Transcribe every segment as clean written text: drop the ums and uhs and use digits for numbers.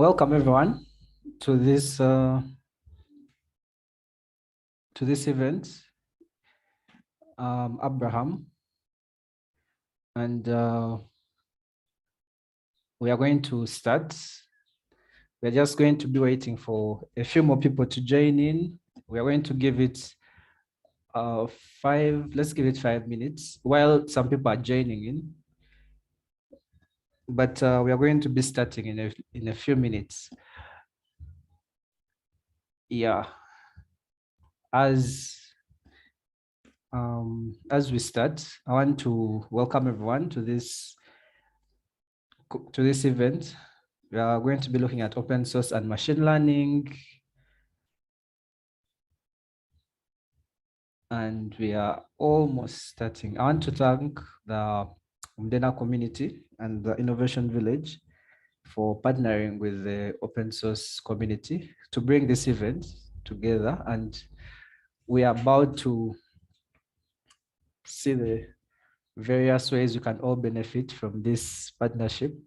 Welcome everyone to this event. Abraham, and we are going to start. We're just going to be waiting for a few more people to join in. We are going to give it let's give it 5 minutes while some people are joining in. But we are going to be starting in a few minutes. Yeah. As we start, I want to welcome everyone to this event. We are going to be looking at open source and machine learning. And we are almost starting. I want to thank the Umdena community and the Innovation Village for partnering with the open source community to bring this event together. And we are about to see the various ways you can all benefit from this partnership.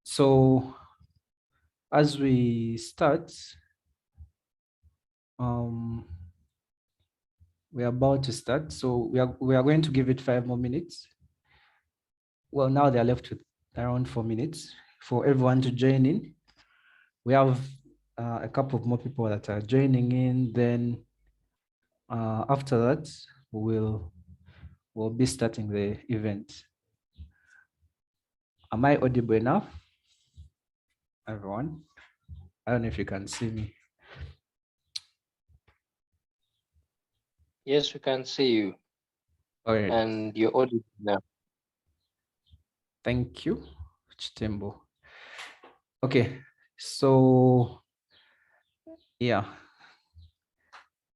So as we start, we are about to start. So we are going to give it 5 more minutes. Well, now they're left with around 4 minutes for everyone to join in. We have a couple of more people that are joining in. Then after that, we'll be starting the event. Am I audible enough, everyone? I don't know if you can see me. Yes, we can see you. All right. And you're audible now. Thank you, Chitembo. Okay, so yeah,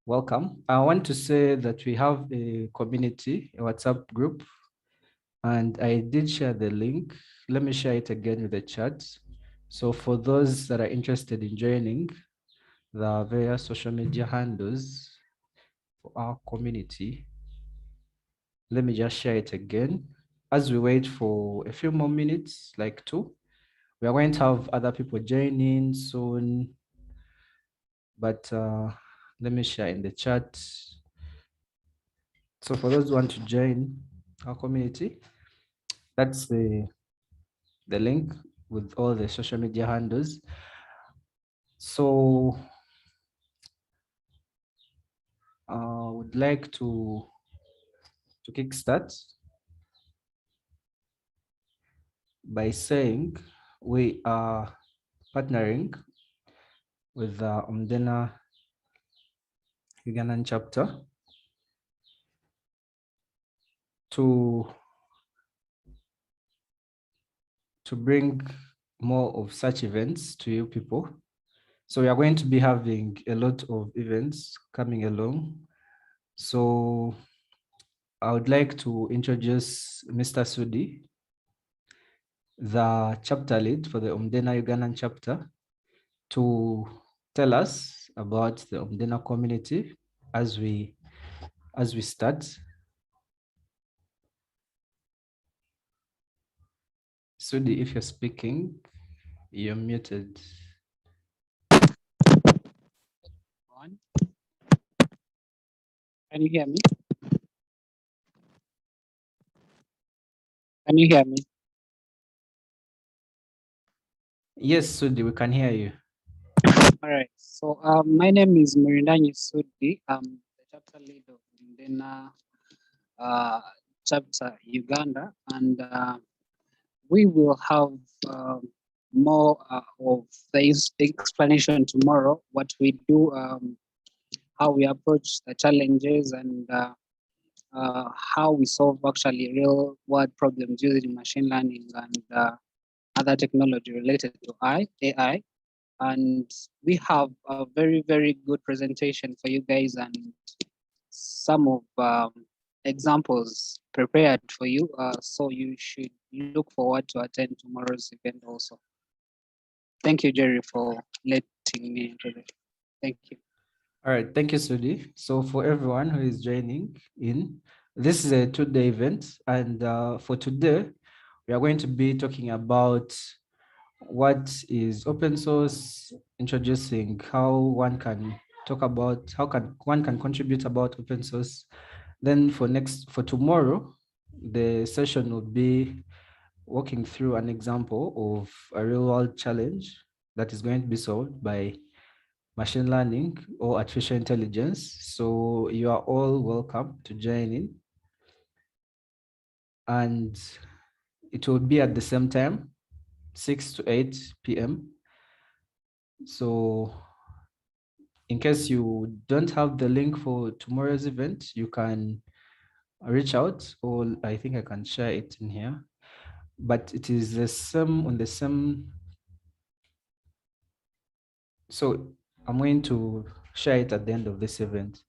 welcome. I want to say that we have a community, a WhatsApp group, and I did share the link. Let me share it again with the chat. So for those that are interested in joining the various social media handles for our community, let me just share it again. As we wait for a few more minutes, like 2, we are going to have other people join in soon. But let me share in the chat. So for those who want to join our community, that's the link with all the social media handles. So I would like to kickstart by saying we are partnering with the Umdena Ugandan chapter to bring more of such events to you people. So we are going to be having a lot of events coming along. So I would like to introduce Mr. Sudi, the chapter lead for the Umdena Ugandan chapter, to tell us about the Umdena community as we start. Sudi, if you're speaking, you're muted. Can you hear me? Can you hear me? Yes, Sudi, we can hear you. All right. So my name is Murindanyi Sudi. I'm the chapter lead of Umdena chapter Uganda, and we will have more of the explanation tomorrow. What we do, how we approach the challenges, and how we solve actually real world problems using machine learning and other technology related to AI. And we have a very, very good presentation for you guys and some of examples prepared for you. So you should look forward to attend tomorrow's event also. Thank you, Jerry, for letting me into this. Thank you. All right, thank you, Sudi. So for everyone who is joining in, this is a 2-day event. And for today, we are going to be talking about what is open source, introducing how one can talk about how one can contribute about open source. Then for tomorrow, the session will be walking through an example of a real world challenge that is going to be solved by machine learning or artificial intelligence. So you are all welcome to join in. And it will be at the same time, 6 to 8 p.m. So in case you don't have the link for tomorrow's event, you can reach out, or I think I can share it in here. But it is the same on the same. So I'm going to share it at the end of this event.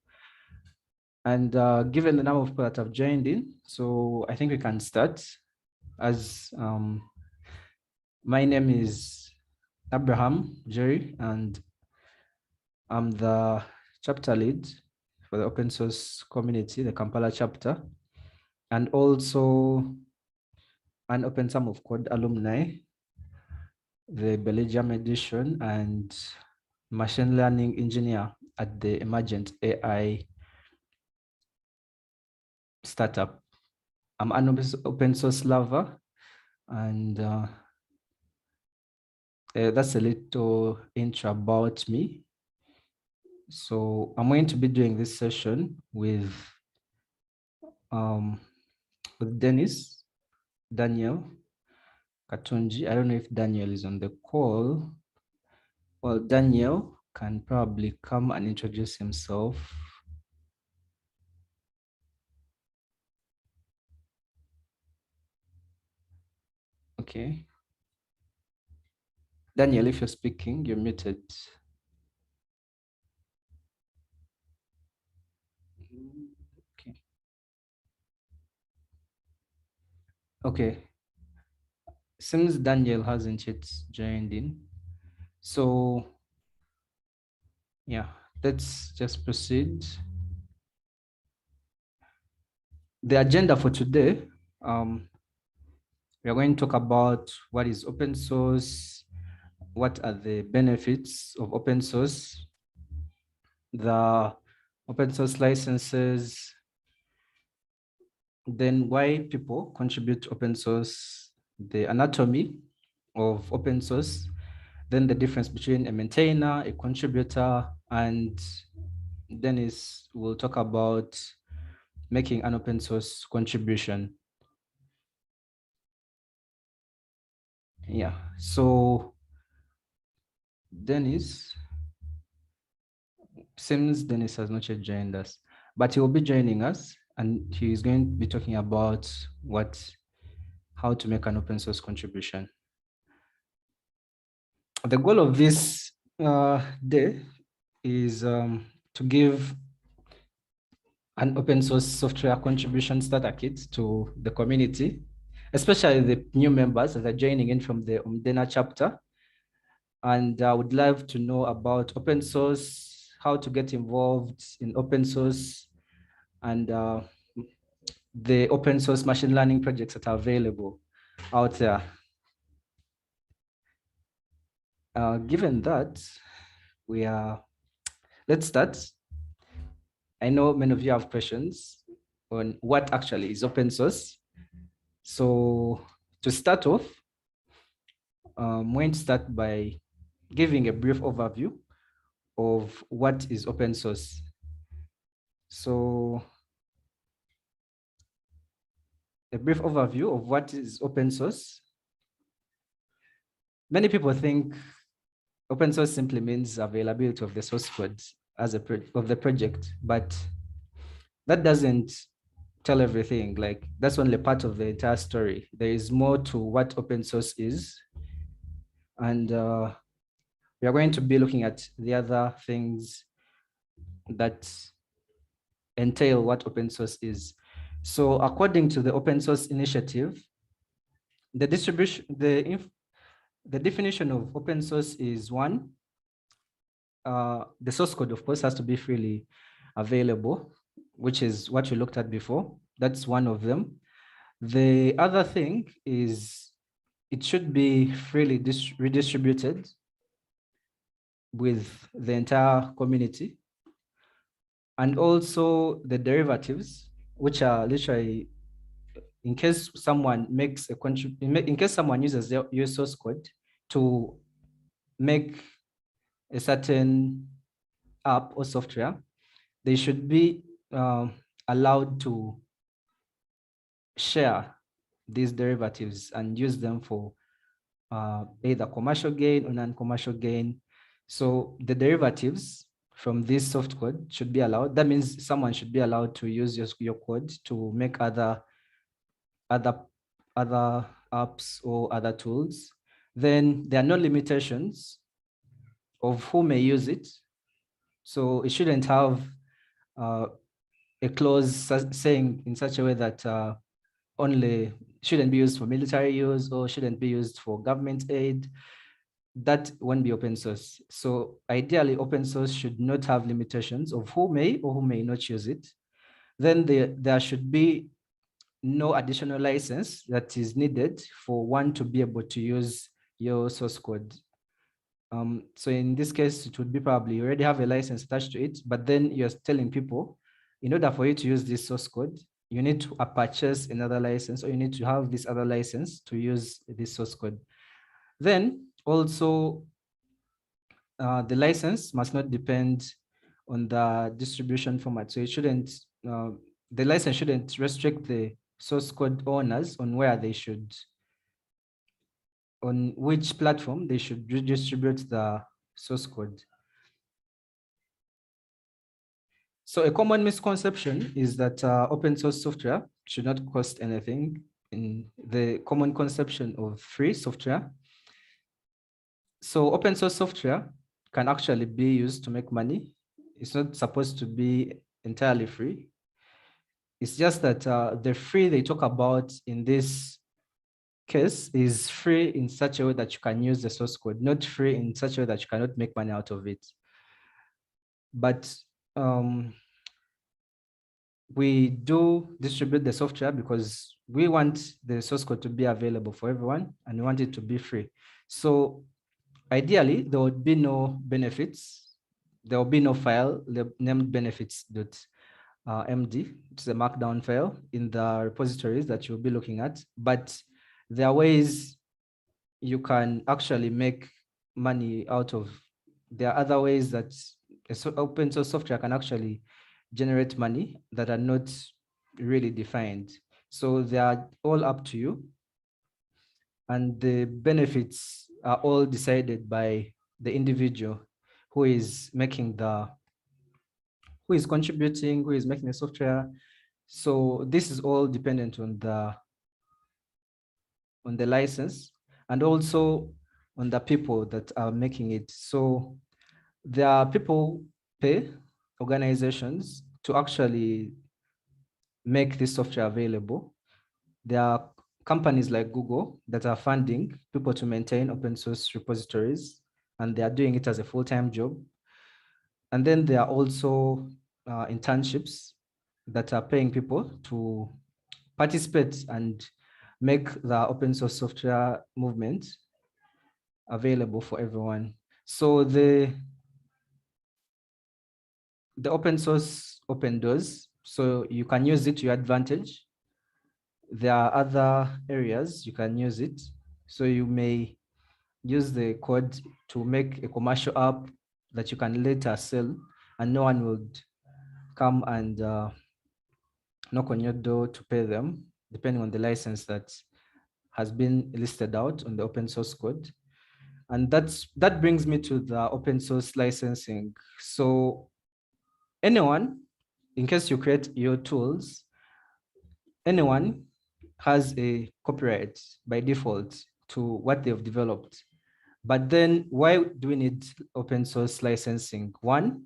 And given the number of people that have joined in, so I think we can start. As my name is Abraham Jerry, and I'm the chapter lead for the open source community, the Kampala chapter, and also an Open Sum of Code alumni, the Belgium edition, and machine learning engineer at the Emergent AI startup. I'm an open source lover, and that's a little intro about me. So I'm going to be doing this session with Dennis, Daniel, Katunji. I don't know if Daniel is on the call. Well, Daniel can probably come and introduce himself. Okay. Daniel, if you're speaking, you're muted. Okay. Okay. Since Daniel hasn't yet joined in, so yeah, let's just proceed. The agenda for today, we are going to talk about what is open source, what are the benefits of open source, the open source licenses, then why people contribute to open source, the anatomy of open source, then the difference between a maintainer, a contributor, and Dennis will talk about making an open source contribution. Yeah, so Dennis, seems Dennis has not yet joined us, but he will be joining us, and he is going to be talking about how to make an open source contribution. The goal of this day is to give an open source software contribution starter kit to the community, especially the new members that are joining in from the Umdena chapter. And I would love to know about open source, how to get involved in open source, and the open source machine learning projects that are available out there. Given that, let's start. I know many of you have questions on what actually is open source. So to start off, I'm going to start by giving a brief overview of what is open source. So a brief overview of what is open source. Many people think open source simply means availability of the source code of the project, but that doesn't tell everything. Like, that's only part of the entire story. There is more to what open source is. And we are going to be looking at the other things that entail what open source is. So according to the open source initiative, the definition of open source is one, the source code, of course, has to be freely available, which is what we looked at before. That's one of them. The other thing is it should be freely redistributed with the entire community. And also the derivatives, which are literally, in case someone makes a in case someone uses your source code to make a certain app or software, they should be allowed to share these derivatives and use them for either commercial gain or non-commercial gain. So the derivatives from this soft code should be allowed. That means someone should be allowed to use your code to make other apps or other tools. Then there are no limitations of who may use it. So it shouldn't have a clause saying in such a way that only shouldn't be used for military use or shouldn't be used for government aid. That won't be open source. So ideally, open source should not have limitations of who may or who may not use it. Then there should be no additional license that is needed for one to be able to use your source code. So in this case, it would be probably you already have a license attached to it, but then you're telling people, in order for you to use this source code, you need to purchase another license, or you need to have this other license to use this source code. Then also, the license must not depend on the distribution format. So it shouldn't, the license shouldn't restrict the source code owners on where they should, on which platform they should redistribute the source code. So a common misconception is that open source software should not cost anything. In the common conception of free software. So open source software can actually be used to make money. It's not supposed to be entirely free. It's just that the free they talk about in this case is free in such a way that you can use the source code, not free in such a way that you cannot make money out of it. But we do distribute the software because we want the source code to be available for everyone and we want it to be free. So ideally, there would be no benefits. There will be no file named benefits.md. It's a markdown file in the repositories that you'll be looking at. But there are ways you can actually make money out of. There are other ways that open source software can actually generate money that are not really defined. So they are all up to you. And the benefits are all decided by the individual who is making who is contributing, who is making the software. So this is all dependent on the license and also on the people that are making it. So there are people pay organizations to actually make this software available. There are companies like Google that are funding people to maintain open source repositories, and they are doing it as a full-time job. And then there are also internships that are paying people to participate and make the open source software movement available for everyone. So the open source open doors, so you can use it to your advantage. There are other areas you can use it. So you may use the code to make a commercial app that you can later sell, and no one would come and knock on your door to pay them, depending on the license that has been listed out on the open source code. And that brings me to the open source licensing. So anyone, in case you create your tools, anyone has a copyright by default to what they've developed. But then why do we need open source licensing? One,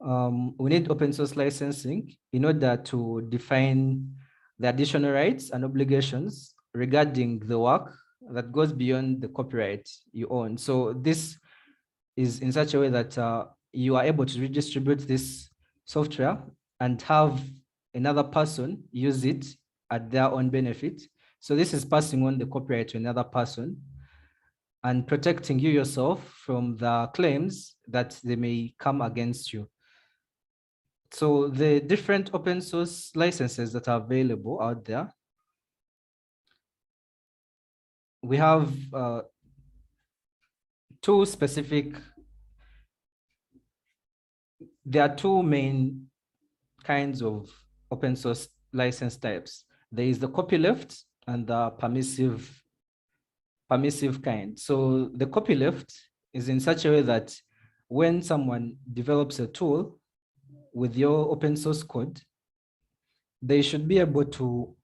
we need open source licensing in order to define the additional rights and obligations regarding the work that goes beyond the copyright you own. So this is in such a way that you are able to redistribute this software and have another person use it at their own benefit. So this is passing on the copyright to another person and protecting you yourself from the claims that they may come against you. So the different open source licenses that are available out there, we have two specific, there are two main kinds of open source license types. There is the copyleft and the permissive kind. So the copyleft is in such a way that when someone develops a tool with your open source code, they should be able to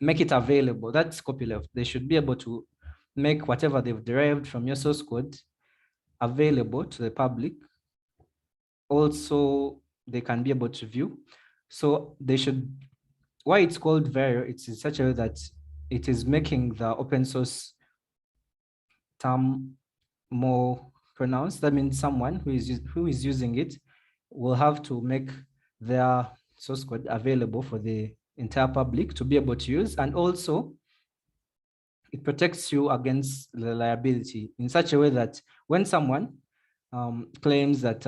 make it available. That's copyleft. They should be able to make whatever they've derived from your source code available to the public. Also, they can be able to view. So they should, why it's called viral, it's in such a way that it is making the open source term more pronounced. That means someone who is using it will have to make their source code available for the entire public to be able to use. And also it protects you against the liability in such a way that when someone claims that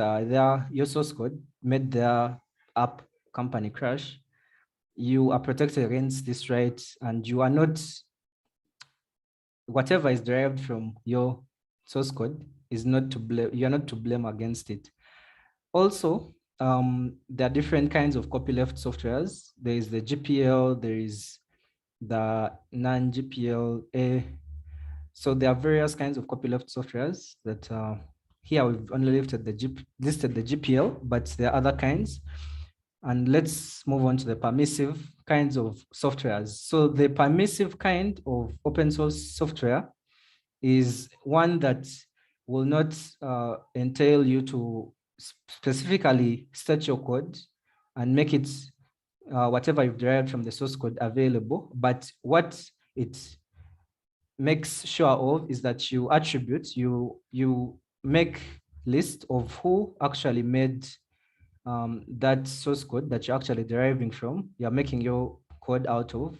your source code made their app company crash, you are protected against this right, and you are not, whatever is derived from your source code is not to blame, you are not to blame against it. Also, there are different kinds of copyleft softwares. There is the GPL, there is the non-GPL. So there are various kinds of copyleft softwares that here we've only listed the GPL, but there are other kinds. And let's move on to the permissive kinds of softwares. So the permissive kind of open source software is one that will not entail you to specifically set your code and make it whatever you've derived from the source code available. But what it makes sure of is that you attribute, you make list of who actually made that source code that you're actually deriving from, you're making your code out of.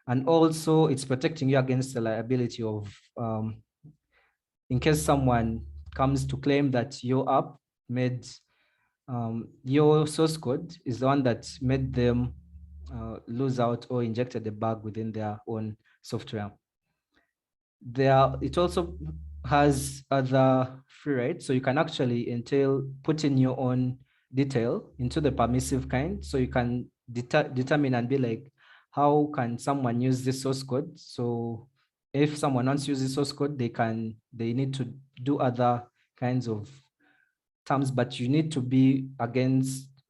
And also it's protecting you against the liability of, in case someone comes to claim that your app made, your source code is the one that made them lose out or injected a bug within their own software. It also has other free rights. So you can actually put in your own detail into the permissive kind. So you can determine and be like, how can someone use this source code? So if someone wants to use this source code, they need to do other kinds of terms, but you need to be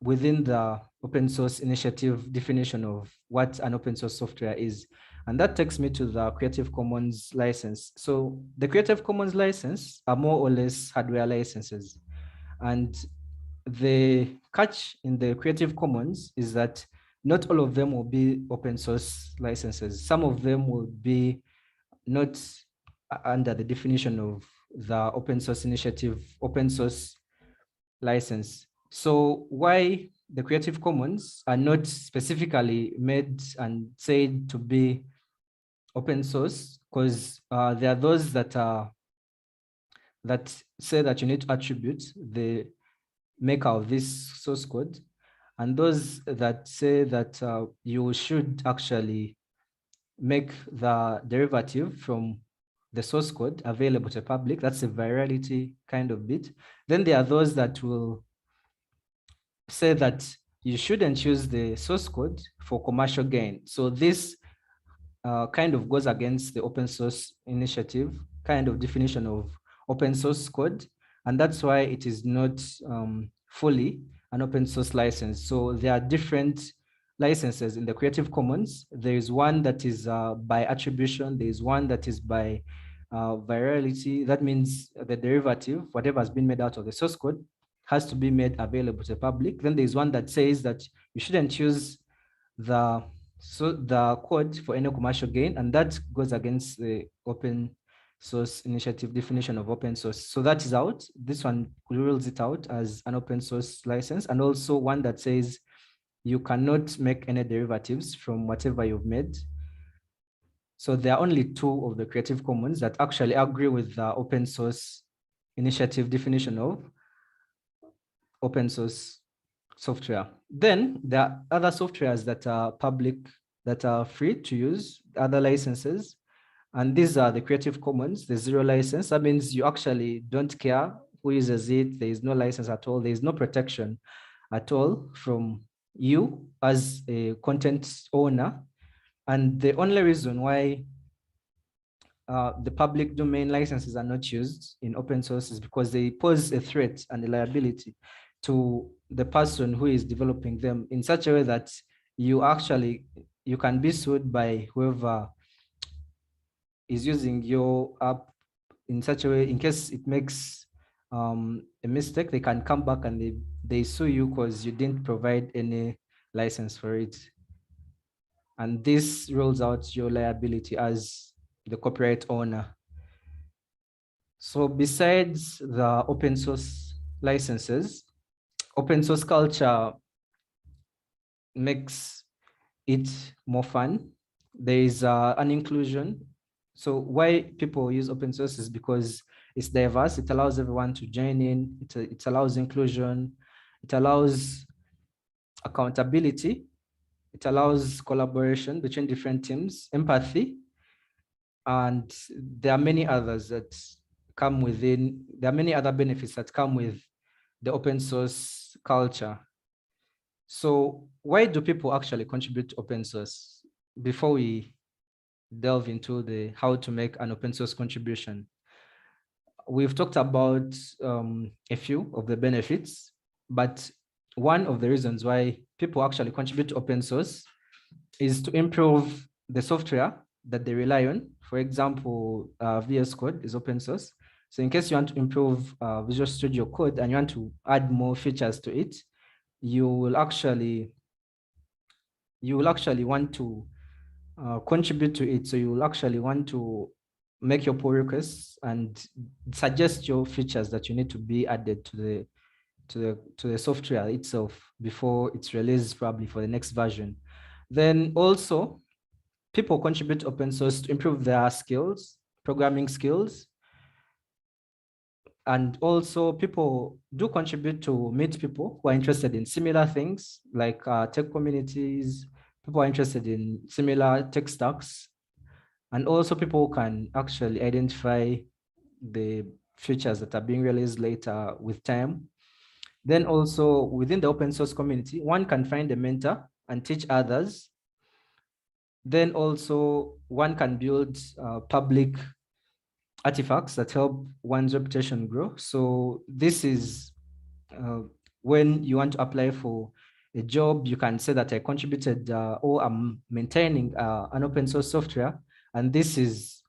within the open source initiative definition of what an open source software is. And that takes me to the Creative Commons license. So the Creative Commons license are more or less hardware licenses. And the catch in the Creative Commons is that not all of them will be open source licenses. Some of them will be not under the definition of the open source initiative, open source license. So why the Creative Commons are not specifically made and said to be open source, because there are those that say that you need to attribute the maker of this source code, and those that say that you should actually make the derivative from the source code available to the public. That's a virality kind of bit. Then there are those that will say that you shouldn't use the source code for commercial gain. So this kind of goes against the open source initiative kind of definition of open source code. And that's why it is not fully an open source license. So there are different licenses in the Creative Commons. There is one that is by attribution. There is one that is by virality. That means the derivative, whatever has been made out of the source code, has to be made available to the public. Then there's one that says that you shouldn't use the code for any commercial gain, and that goes against the open source initiative definition of open source. So that is out. This one rules it out as an open source license, and also one that says you cannot make any derivatives from whatever you've made. So there are only 2 of the Creative Commons that actually agree with the open source initiative definition of open source software. Then there are other softwares that are public, that are free to use, other licenses. And these are the Creative Commons, the 0 license. That means you actually don't care who uses it. There is no license at all. There is no protection at all from you as a content owner. And the only reason why the public domain licenses are not used in open source is because they pose a threat and a liability to the person who is developing them in such a way that you can be sued by whoever is using your app in such a way. In case it makes a mistake, they can come back and they sue you because you didn't provide any license for it. And this rules out your liability as the copyright owner. So besides the open source licenses, open source culture makes it more fun. There is an inclusion. So why people use open source is because it's diverse. It allows everyone to join in. It allows inclusion. It allows accountability. It allows collaboration between different teams, empathy, and there are many others that come within. There are many other benefits that come with the open source culture. So why do people actually contribute to open source? Before we delve into the how to make an open source contribution, we've talked about a few of the benefits, but one of the reasons why people actually contribute to open source is to improve the software that they rely on. For example, VS Code is open source. So in case you want to improve Visual Studio Code and you want to add more features to it, you will actually want to contribute to it. So you will actually want to make your pull requests and suggest your features that you need to be added to the software itself before it's released, probably for the next version. Then also, people contribute to open source to improve their skills, programming skills. And also people do contribute to meet people who are interested in similar things, like tech communities, people are interested in similar tech stacks. And also people can actually identify the features that are being released later with time. Then also within the open source community, one can find a mentor and teach others. Then also one can build public artifacts that help one's reputation grow. So this is when you want to apply for a job, you can say that I contributed or I'm maintaining an open source software, and this is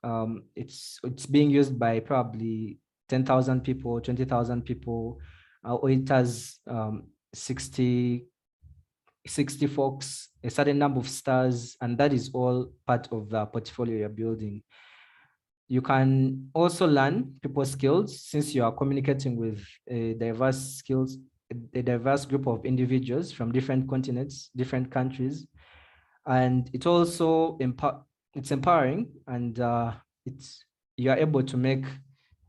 it's being used by probably 10,000 people, 20,000 people, or it has 60 folks, a certain number of stars, and that is all part of the portfolio you're building. You can also learn people's skills since you are communicating with a diverse group of individuals from different continents, different countries. And it also it's empowering, and you are able to make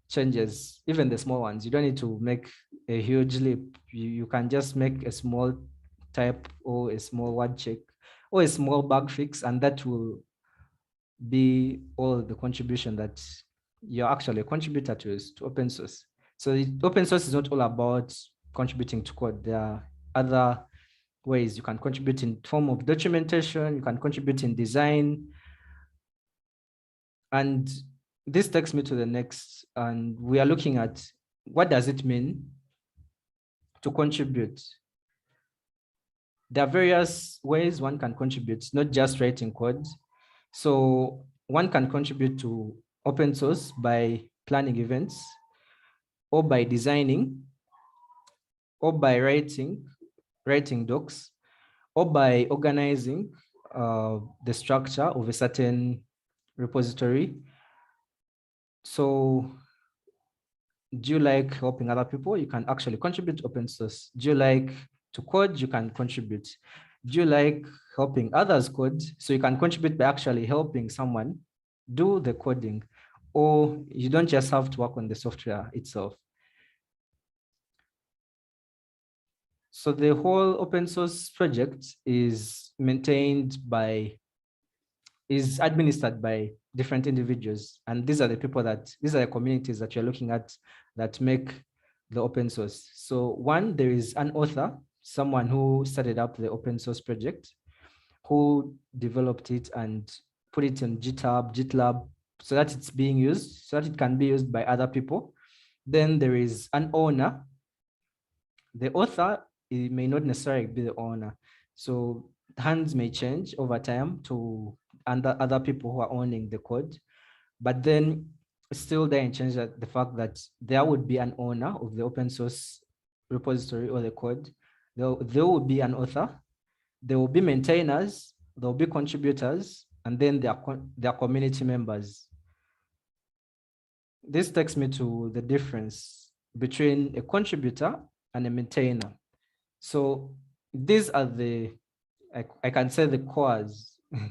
changes, even the small ones. You don't need to make a huge leap. You can just make a small type or a small word check or a small bug fix, and that will be all the contribution that you're actually a contributor to open source. So open source is not all about contributing to code. There are other ways you can contribute in form of documentation, you can contribute in design. And this takes me to the next, and we are looking at what does it mean to contribute. There are various ways one can contribute, not just writing code. So one can contribute to open source by planning events, or by designing, or by writing docs, or by organizing the structure of a certain repository. So do you like helping other people? You can actually contribute to open source. Do you like to code? You can contribute. Do you like helping others code? So you can contribute by actually helping someone do the coding, or you don't just have to work on the software itself. So the whole open source project is administered by different individuals. And these are the people these are the communities that you're looking at that make the open source. So one, there is an author, someone who started up the open source project, who developed it and put it on GitLab, so that it's being used, so that it can be used by other people. Then there is an owner. The author, it may not necessarily be the owner. So hands may change over time to other people who are owning the code. But then still there change the fact that there would be an owner of the open source repository or the code. There will be an author. There will be maintainers. There will be contributors, and then there are community members. This takes me to the difference between a contributor and a maintainer. So these are I can say the cores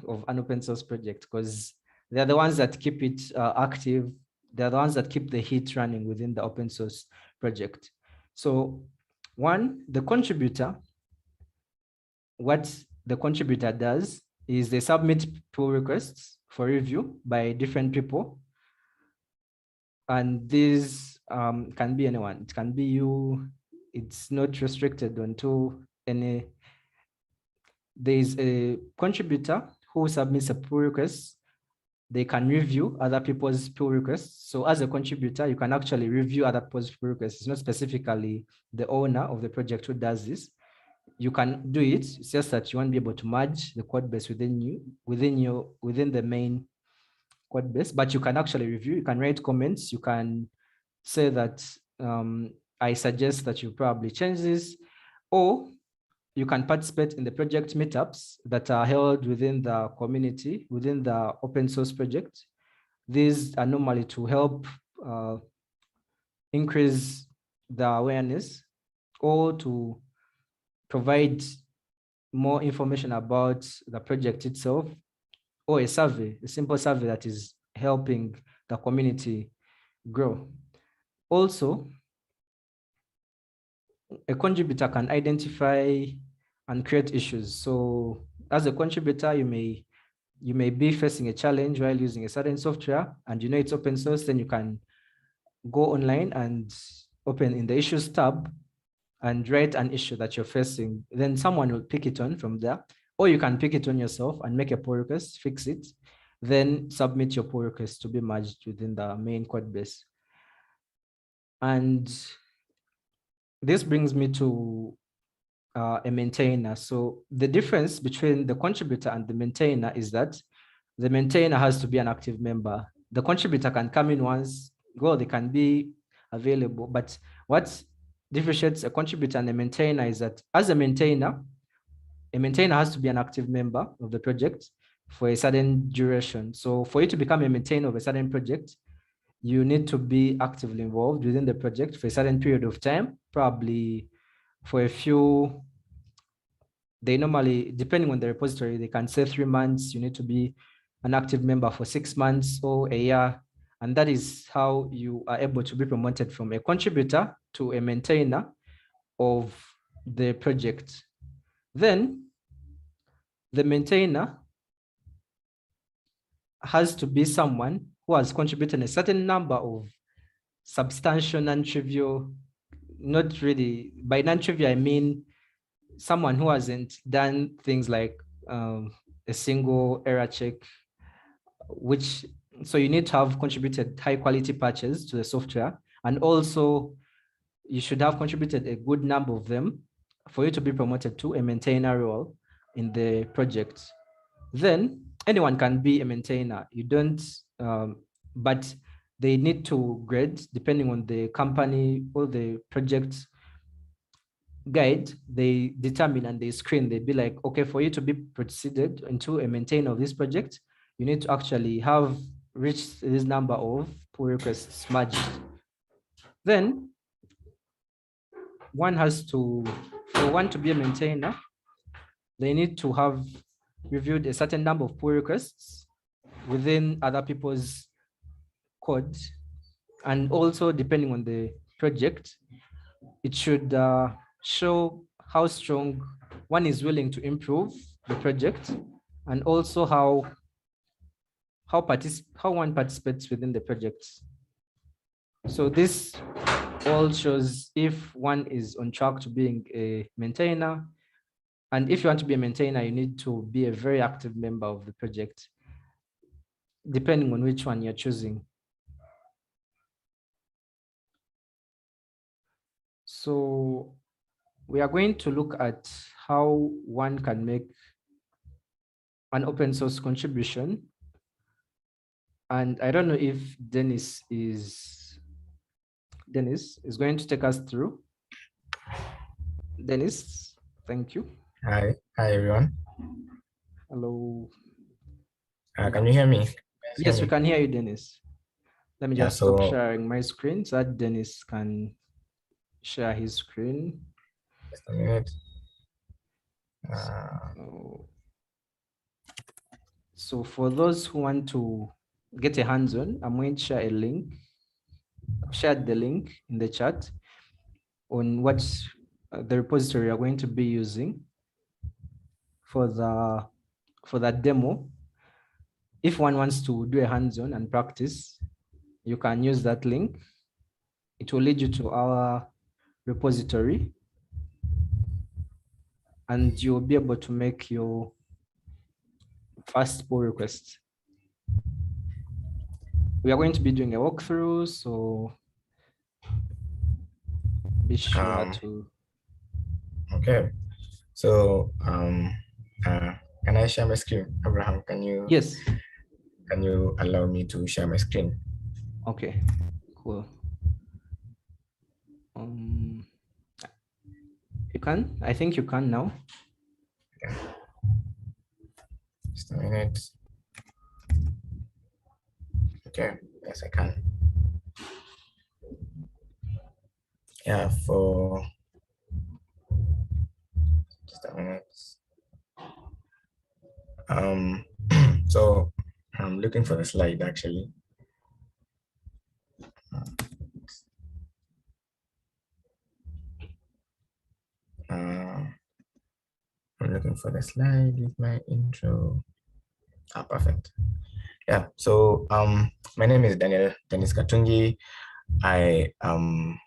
of an open source project, because they're the ones that keep it active. They're the ones that keep the heat running within the open source project. So one, the contributor, what the contributor does is they submit pull requests for review by different people. And these can be anyone. It can be you. It's not restricted onto any. There's a contributor who submits a pull request. They can review other people's pull requests. So as a contributor, you can actually review other people's pull requests. It's not specifically the owner of the project who does this. You can do it. It's just that you won't be able to merge the code base within the main code base, but you can actually review. You can write comments. You can say that I suggest that you probably change this, or you can participate in the project meetups that are held within the community, within the open source project. These are normally to help increase the awareness, or to provide more information about the project itself, or a survey, a simple survey that is helping the community grow. Also, a contributor can identify and create issues. So as a contributor, you may be facing a challenge while using a certain software, and you know it's open source, then you can go online and open in the issues tab and write an issue that you're facing. Then someone will pick it on from there, or you can pick it on yourself and make a pull request, fix it, then submit your pull request to be merged within the main code base. And this brings me to a maintainer. So the difference between the contributor and the maintainer is that the maintainer has to be an active member. The contributor can come in once, go, they can be available. But what differentiates a contributor and a maintainer is that as a maintainer has to be an active member of the project for a certain duration. So for you to become a maintainer of a certain project, you need to be actively involved within the project for a certain period of time, probably for a few. They normally, depending on the repository, they can say 3 months. You need to be an active member for 6 months or a year. And that is how you are able to be promoted from a contributor to a maintainer of the project. Then the maintainer has to be someone who has contributed a certain number of substantial, non-trivial, not really, by non-trivial, I mean someone who hasn't done things like a single error check, so you need to have contributed high quality patches to the software. And also you should have contributed a good number of them for you to be promoted to a maintainer role in the project. Then anyone can be a maintainer. You don't, but they need to grade depending on the company or the project guide. They determine and they screen. They'd be like, okay, for you to be proceeded into a maintainer of this project, you need to actually have reached this number of pull requests merged. Then one has to, for one to be a maintainer, they need to have reviewed a certain number of pull requests within other people's code. And also depending on the project, it should show how strong one is willing to improve the project, and also how one participates within the project. So this all shows if one is on track to being a maintainer. And if you want to be a maintainer, you need to be a very active member of the project, depending on which one you're choosing. So we are going to look at how one can make an open source contribution. And I don't know if Dennis is going to take us through. Dennis, thank you. Hi everyone. Hello. Can you hear me? Yes, we can hear you, Dennis. Let me just stop so- sharing my screen so that Dennis can share his screen. Just a minute. So for those who want to get a hands-on, I'm going to share a link. I've shared the link in the chat on what the repository are going to be using for that demo. If one wants to do a hands-on and practice, you can use that link. It will lead you to our repository, and you'll be able to make your first pull request. We are going to be doing a walkthrough, so be sure to. Okay. So can I share my screen? Abraham, can you? Yes. Can you allow me to share my screen? Okay, cool. You can? I think you can now. Okay. Just a minute. Okay, yes, I can. Yeah, for just a minute. So I'm looking for the slide actually. I'm looking for the slide with my intro. Perfect. Yeah, so my name is Dennis Katungi. I am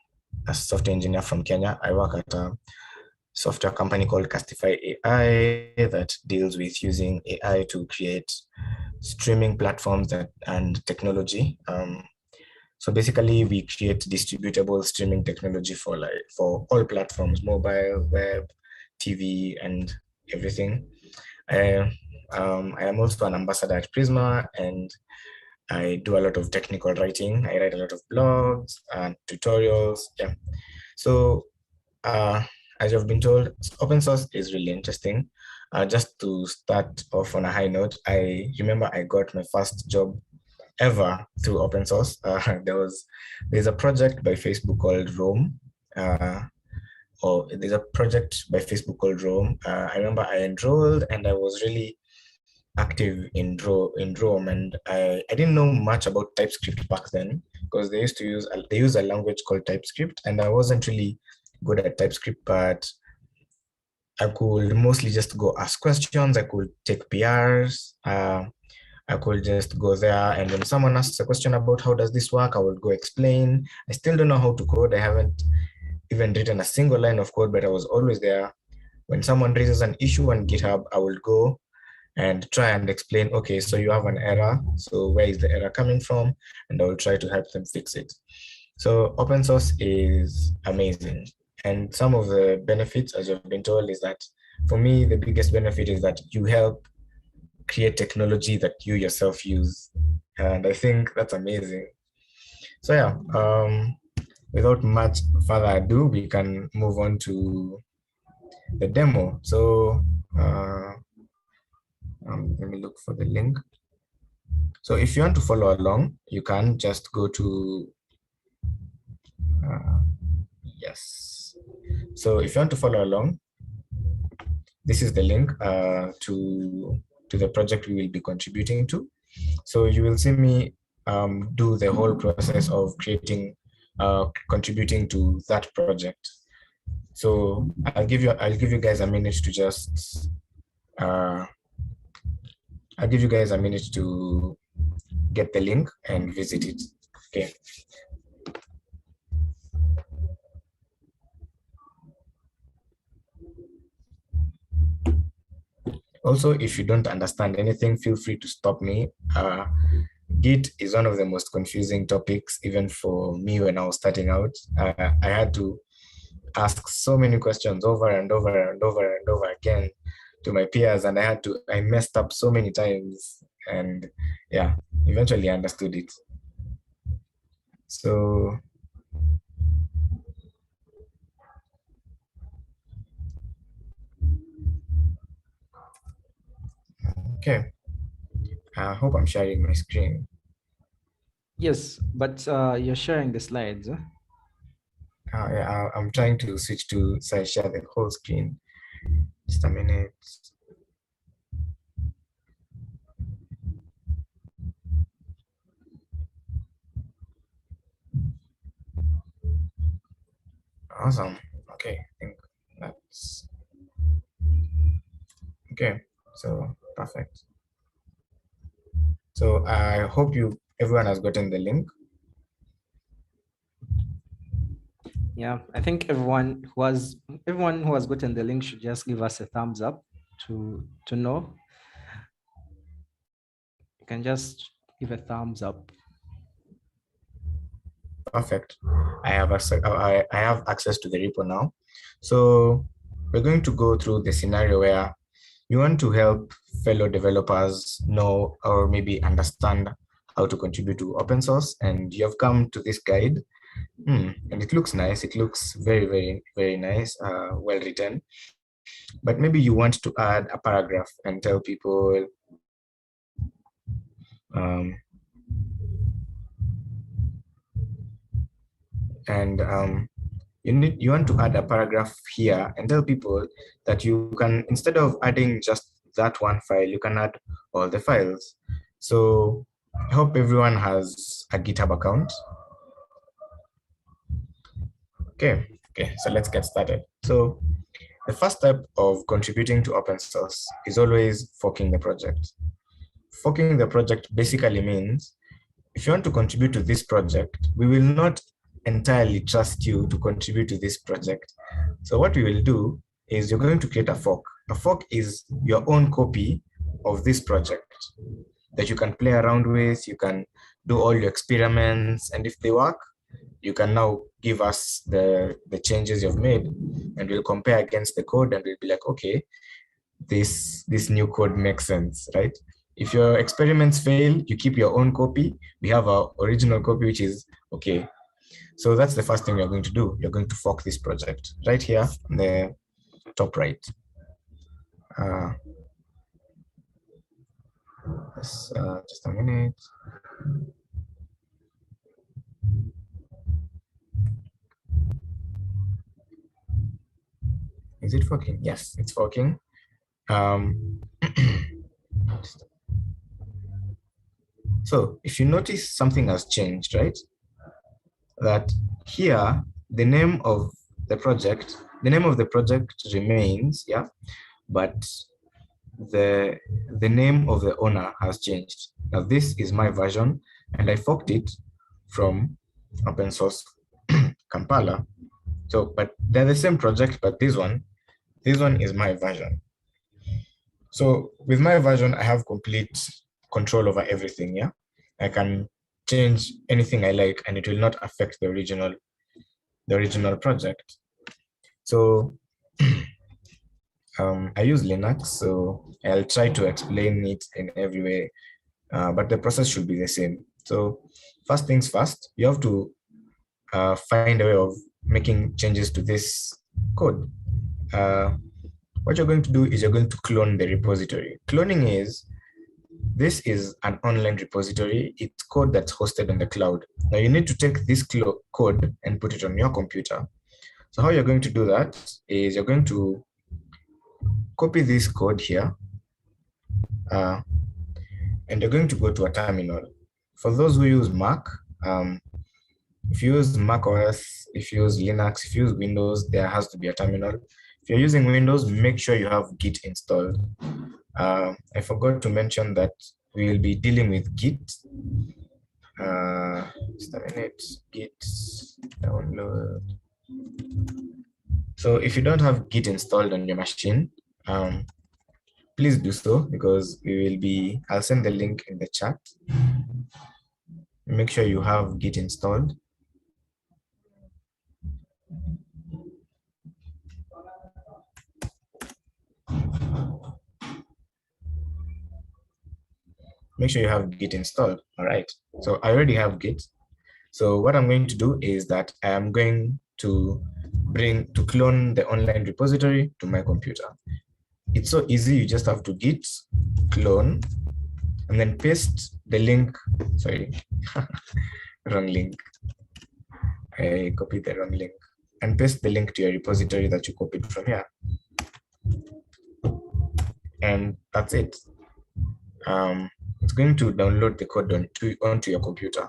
a software engineer from Kenya. I work at a software company called Castify AI that deals with using AI to create streaming platforms and technology. So basically, we create distributable streaming technology for all platforms: mobile, web, TV, and everything. I am also an ambassador at Prisma, and I do a lot of technical writing. I write a lot of blogs and tutorials. Yeah. So as you've been told, open source is really interesting. Just to start off on a high note, I remember I got my first job ever through open source. There's a project by Facebook called Rome. There's a project by Facebook called Rome. I remember I enrolled and I was really active in Rome, and I didn't know much about TypeScript back then because they use a language called TypeScript, and I wasn't really good at TypeScript, but I could mostly just go ask questions. I could take PRs. I could just go there, and when someone asks a question about how does this work, I would go explain. I still don't know how to code. I haven't even written a single line of code, but I was always there. When someone raises an issue on GitHub, I will go and try and explain, okay, so you have an error. So where is the error coming from? And I will try to help them fix it. So open source is amazing. And some of the benefits, as you've been told, is that for me, the biggest benefit is that you help create technology that you yourself use. And I think that's amazing. So yeah, without much further ado, we can move on to the demo. So let me look for the link. So if you want to follow along, you can just go to, yes. So if you want to follow along, this is the link to the project we will be contributing to. So you will see me do the whole process of creating, contributing to that project. So I'll give you guys a minute to just I'll give you guys a minute to get the link and visit it. Okay. Also, if you don't understand anything, feel free to stop me. Git is one of the most confusing topics, even for me when I was starting out. I had to ask so many questions over and over and over and over again to my peers, and I messed up so many times, and yeah, eventually I understood it. So okay, I hope I'm sharing my screen. Yes, but you're sharing the slides. Huh? Yeah, I'm trying to switch to share the whole screen. Just a minute. Awesome. Okay, I think that's okay. So perfect. So I hope everyone has gotten the link. Yeah, I think everyone who has gotten the link should just give us a thumbs up to know. You can just give a thumbs up. Perfect. I have access to the repo now. So we're going to go through the scenario where you want to help fellow developers know or maybe understand how to contribute to open source, and you have come to this guide. And it looks nice. It looks very, very, very nice, well written. But maybe you want to add a paragraph and tell people you want to add a paragraph here and tell people that you can, instead of adding just that one file, you can add all the files. So I hope everyone has a GitHub account. Okay, so let's get started. So the first step of contributing to open source is always forking the project. Forking the project basically means if you want to contribute to this project, we will not entirely trust you to contribute to this project. So what we will do is you're going to create a fork. A fork is your own copy of this project that you can play around with. You can do all your experiments, and if they work, you can now give us the changes you've made, and we'll compare against the code, and we'll be like, okay, this new code makes sense, right? If your experiments fail, you keep your own copy. We have our original copy, which is okay. So that's the first thing you're going to do. You're going to fork this project right here on the top right. Just a minute. Is it forking? Yes, it's forking. So if you notice, something has changed, right? That here, the name of the project remains, yeah, but the name of the owner has changed. Now this is my version, and I forked it from open source Kampala. So, but they're the same project, but this one is my version. So with my version, I have complete control over everything. Yeah, I can change anything I like, and it will not affect the original project. So I use Linux, so I'll try to explain it in every way, but the process should be the same. So first things first, you have to find a way of making changes to this code. What you're going to do is you're going to clone the repository. Cloning is, this is an online repository. It's code that's hosted on the cloud. Now you need to take this code and put it on your computer. So how you're going to do that is you're going to copy this code here. and you're going to go to a terminal. For those who use Mac, if you use Mac OS, if you use Linux, if you use Windows, there has to be a terminal. If you're using Windows, make sure you have Git installed. I forgot to mention that we will be dealing with Git. Just a minute, Git download. So if you don't have Git installed on your machine, please do so, because I'll send the link in the chat. Make sure you have Git installed. Make sure you have Git installed. All right. So I already have Git. So what I'm going to do is that I am going to clone the online repository to my computer. It's so easy. You just have to git clone and then paste the link. Sorry, wrong link. I copied the wrong link, and paste the link to your repository that you copied from here. And that's it. It's going to download the code onto your computer.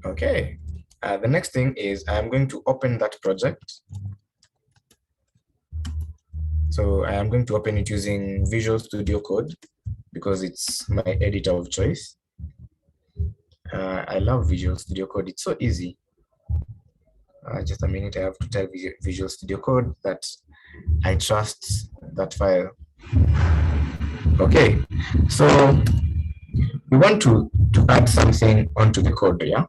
Okay. The next thing is I'm going to open that project. So I am going to open it using Visual Studio Code because it's my editor of choice. I love Visual Studio Code. It's so easy. Just a minute, I have to tell Visual Studio Code that I trust that file. Okay, so we want to add something onto the code, yeah?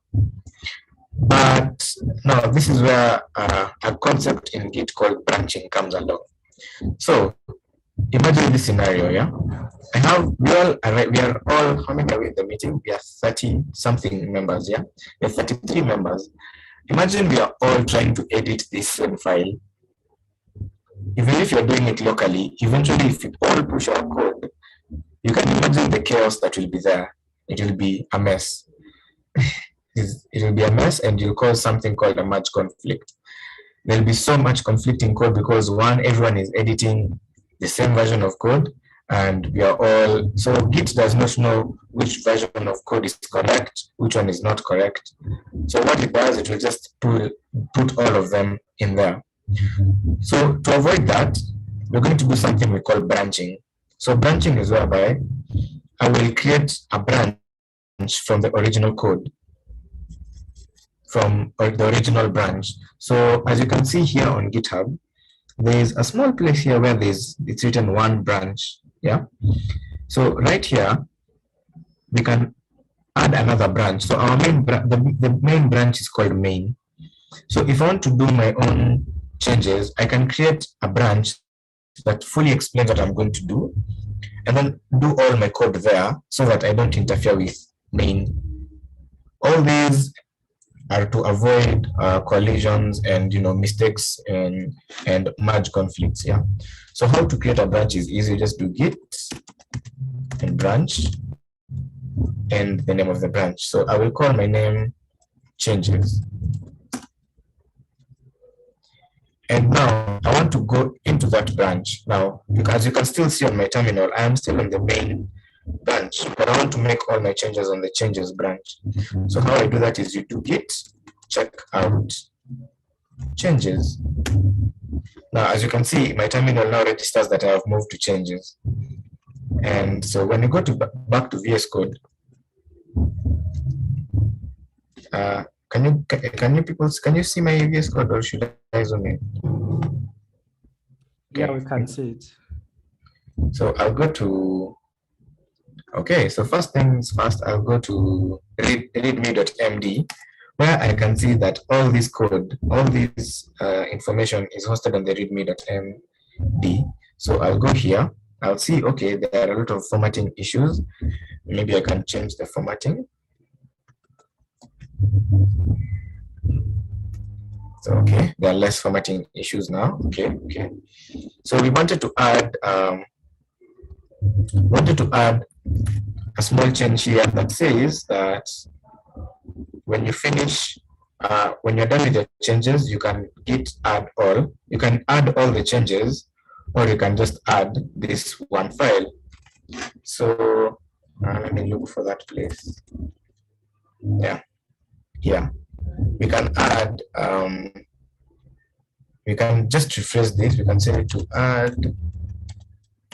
But now this is where a concept in Git called branching comes along. So imagine this scenario, yeah? We are all, how many are we in the meeting? We are 30 something members, yeah? We are 33 members. Imagine we are all trying to edit this same file. Even if you're doing it locally, eventually if you all push our code, you can imagine the chaos that will be there. It will be a mess. It will be a mess, and you'll cause something called a merge conflict. There'll be so much conflicting code because everyone is editing the same version of code, and we are all, so Git does not know which version of code is correct, which one is not correct. So what it does, it will just put all of them in there. So to avoid that, we're going to do something we call branching. So branching is whereby I will create a branch from the original code, from the original branch. So as you can see here on GitHub, there's a small place here where it's written one branch, yeah? So right here, we can add another branch. So our the main branch is called main. So if I want to do my own changes, I can create a branch that fully explains what I'm going to do, and then do all my code there so that I don't interfere with main. All these are to avoid collisions and mistakes and merge conflicts. Yeah. So how to create a branch is easy. Just do git and branch and the name of the branch. So I will call my name changes. And now I want to go into that branch. Now, as you can still see on my terminal, I am still on the main branch, but I want to make all my changes on the changes branch. So how I do that is you do git check out changes. Now, as you can see, my terminal now registers that I have moved to changes. And so when you go back to VS Code, can you see my VS Code, or should I zoom in? Okay. Yeah, we can see it. So I'll go to, okay, so first things first, I'll go to readme.md, where I can see that all this code, all this information is hosted on the readme.md. So I'll go here, I'll see, okay, there are a lot of formatting issues. Maybe I can change the formatting. So, okay, there are less formatting issues now. Okay. So we wanted to add a small change here that says that when you finish, when you're done with the changes, you can git add all. You can add all the changes or you can just add this one file. So let me look for that place. Yeah, we can add, we can just rephrase this. We can say to add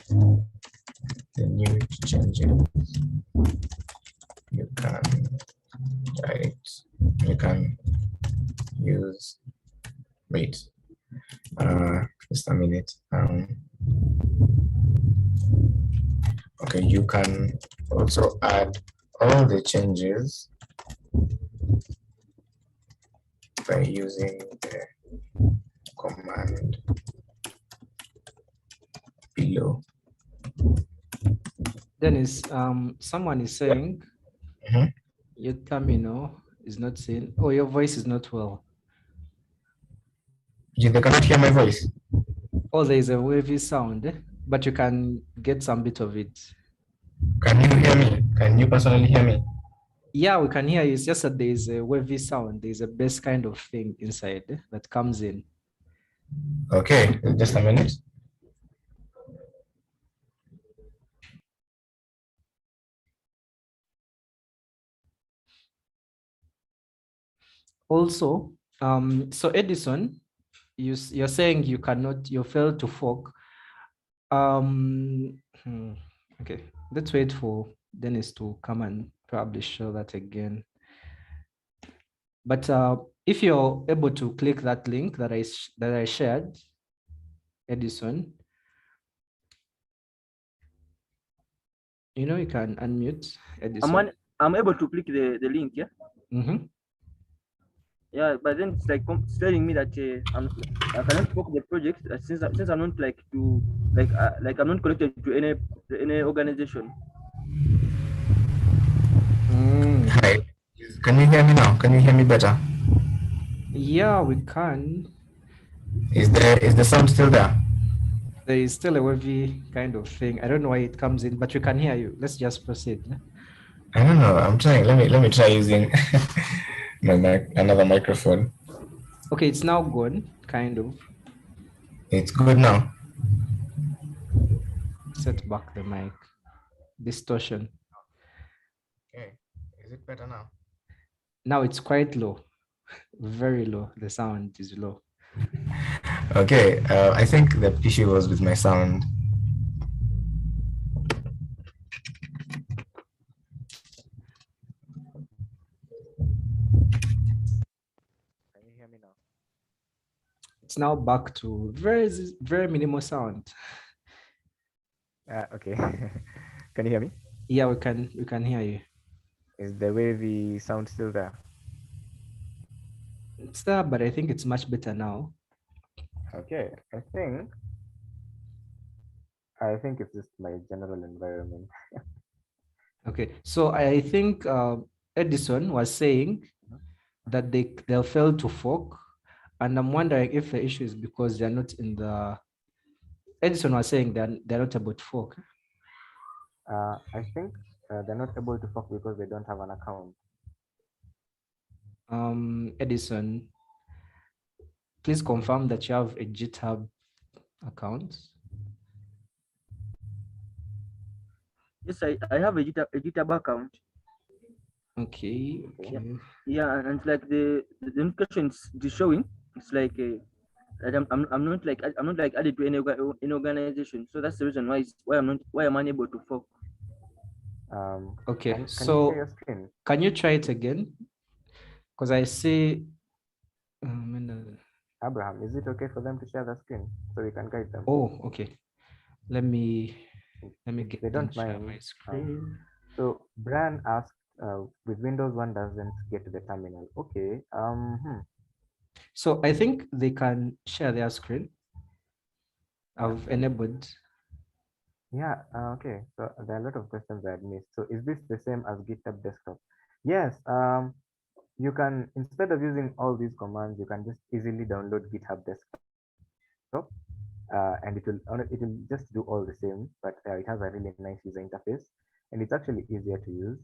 the new changes. You can write, you can use, wait, just a minute. Okay, you can also add all the changes by using the command below. Dennis, someone is saying Mhm. your terminal is not seen, or your voice is not well. They cannot hear my voice. Oh, there is a wavy sound, but you can get some bit of it. Can you hear me? Can you personally hear me? Yeah, we can hear you. It's just that there is a wavy sound. There's a bass kind of thing inside that comes in. Okay, just a minute. Also, so Edison, you're saying you cannot, you fail to fork. Okay, let's wait for Dennis to come and probably show that again. But if you're able to click that link that I shared, Edison, you can unmute Edison. I'm able to click the link, yeah. Mm-hmm. Yeah, but then it's like it's telling me that I cannot book the project since I'm not like I'm not connected to any organization. Hi. Can you hear me now? Can you hear me better? Yeah, we can. Is the sound still there? There is still a wavy kind of thing. I don't know why it comes in, but we can hear you. Let's just proceed. I don't know. I'm trying. Let me try using another microphone. Okay, it's now gone, kind of. It's good now. Set back the mic. Distortion. Okay. Is it better now? Now it's quite low, very low. The sound is low. Okay. I think the issue was with my sound. Can you hear me now? It's now back to very minimal sound. Okay. Can you hear me? Yeah, we can hear you. Is the wavy sound still there? It's there, but I think it's much better now. Okay. I think it's just my general environment. Okay, so I think Edison was saying that they'll fail to fork, and I'm wondering if the issue is because they're not in the. Edison was saying they're not able to fork. I think they're not able to fork because they don't have an account. Edison, please confirm that you have a GitHub account. Yes, I have a GitHub account. Okay. Yeah, and like the notification is showing. It's like that I'm not like added to any organization. So that's the reason why I'm unable to fork. Okay, can so you share your screen? Can you try it again? Because I see. Abraham, is it okay for them to share the screen so we can guide them? Oh, okay. Let me get. They don't mind. My screen. So Brian asked, with Windows 1 doesn't get to the terminal. Okay. So I think they can share their screen. I've enabled. Yeah. Okay. So there are a lot of questions I had missed. So is this the same as GitHub Desktop? Yes. You can, instead of using all these commands, you can just easily download GitHub Desktop, and it will just do all the same, but it has a really nice user interface, and it's actually easier to use.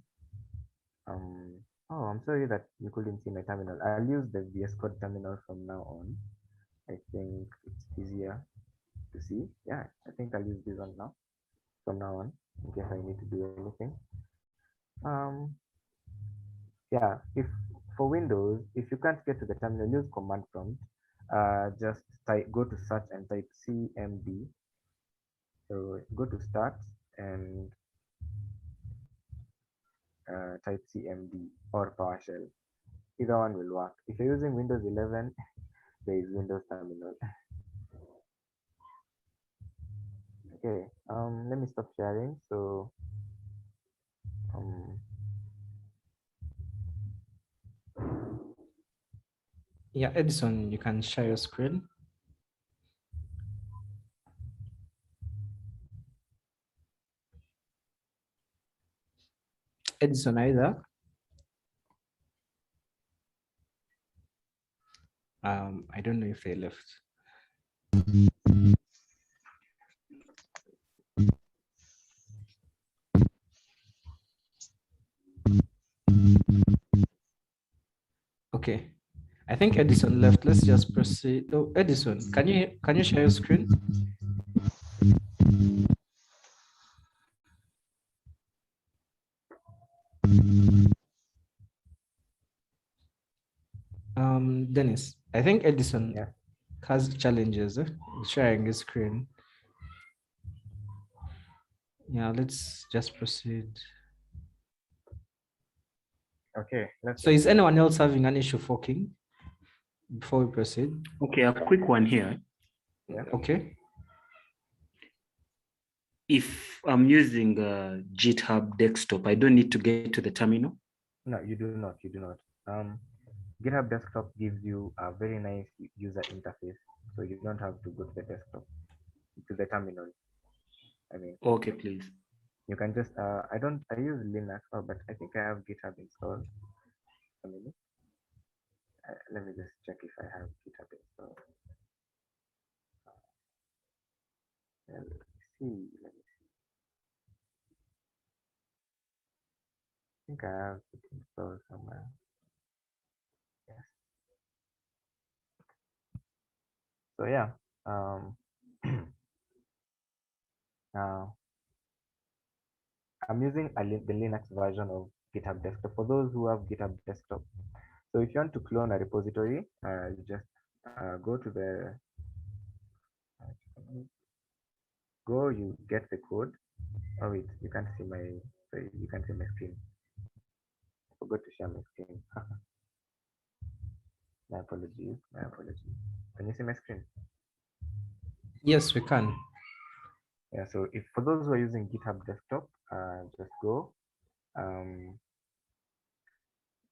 Oh, I'm sorry that you couldn't see my terminal. I'll use the VS Code terminal from now on. I think it's easier. to see. Yeah, I think I'll use this one now from now on in case I need to do anything. Um, yeah, if for Windows, if you can't get to the terminal, use command prompt. Just go to search and type CMD. So go to start and type CMD or PowerShell. Either one will work. If you're using Windows 11, there is Windows Terminal. Okay, let me stop sharing. So, um, Yeah, Edison, you can share your screen. Edison, either. I don't know if they left. Okay, I think Edison left. Let's just proceed. Oh, Edison, can you share your screen? Dennis, I think Edison yeah. has challenges sharing his screen. Yeah, let's just proceed. Okay. So is anyone else having an issue forking before we proceed? Okay, a quick one here. Yeah. Okay. If I'm using GitHub desktop, I don't need to get to the terminal. No, you do not. You do not. GitHub Desktop gives you a very nice user interface, so you don't have to go to the desktop, to the terminal. I mean, Okay, please. you can just I use Linux, but I think I have GitHub installed. A minute. Let me just check if I have GitHub installed. Let me see. I think I have it installed somewhere. Yes. So yeah. Now I'm using the Linux version of GitHub Desktop for those who have GitHub Desktop. So if you want to clone a repository, you just go to the you get the code. Oh wait, you can't see my you can see my screen. I forgot to share my screen. My apologies. My apologies. Can you see my screen? Yes, we can. Yeah. So if for those who are using GitHub Desktop, just go,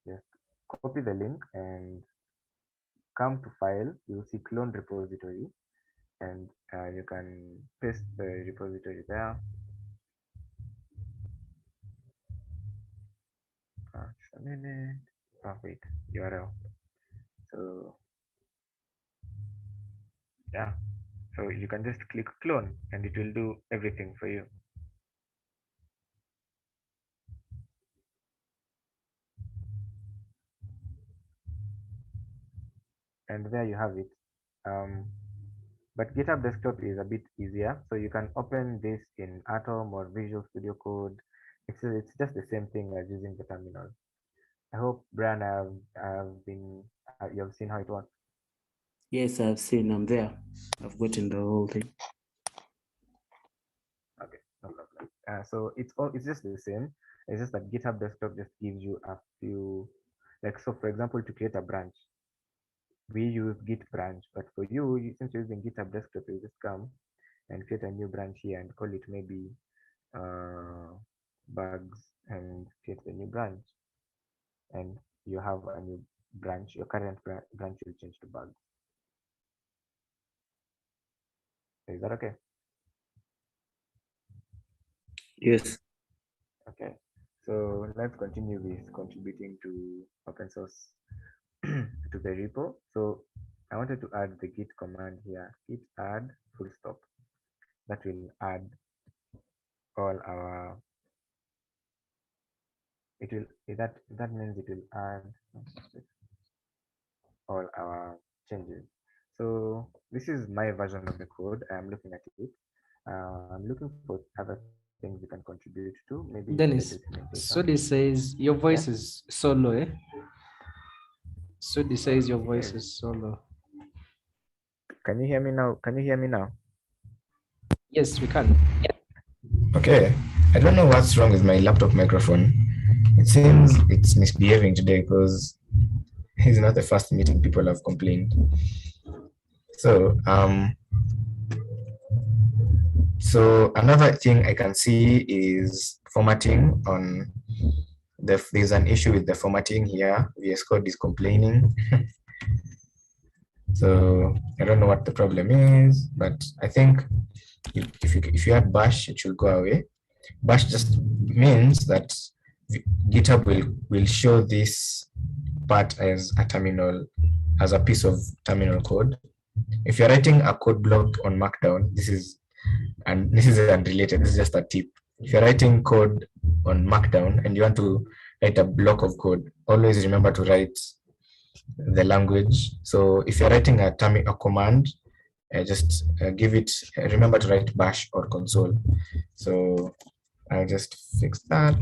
just copy the link and come to file. You will see clone repository, and you can paste the repository there. Just a minute. Oh wait, URL. So yeah, so you can just click clone and it will do everything for you. And there you have it. But GitHub Desktop is a bit easier, so you can open this in Atom or Visual Studio Code. It's just the same thing as using the terminal. I hope Brian you have seen how it works. Yes, I've seen. I'm there. I've gotten the whole thing. Okay, no problem. So it's just the same. It's just that GitHub Desktop just gives you a few, like, so for example, to create a branch, we use Git branch, but for you, since you're using GitHub Desktop, you just come and create a new branch here and call it maybe bugs and create a new branch, and you have a new branch. Your current branch will change to bugs. Is that okay? Yes. Okay, so let's continue with contributing to open source to the repo. So I wanted to add the git command here, git add full stop. That will add all our, that means it will add all our changes. So this is my version of the code. I'm looking at it. I'm looking for other things you can contribute to, maybe the Dennis, documentation. Sudi says your voice is so low, eh? Sudi says your voice Okay. is so low. Can you hear me now? Can you hear me now? Yes, we can. Okay. I don't know what's wrong with my laptop microphone. It seems it's misbehaving today because it's not the first meeting people have complained. So another thing I can see is formatting on there's an issue with the formatting here. VS Code is complaining. So I don't know what the problem is, but I think if you add bash, it should go away. Bash just means that GitHub will show this part as a terminal, as a piece of terminal code. If you're writing a code block on Markdown, this is unrelated, this is just a tip. If you're writing code on Markdown and you want to write a block of code, always remember to write the language. So if you're writing a command, just remember to write bash or console. So I'll just fix that.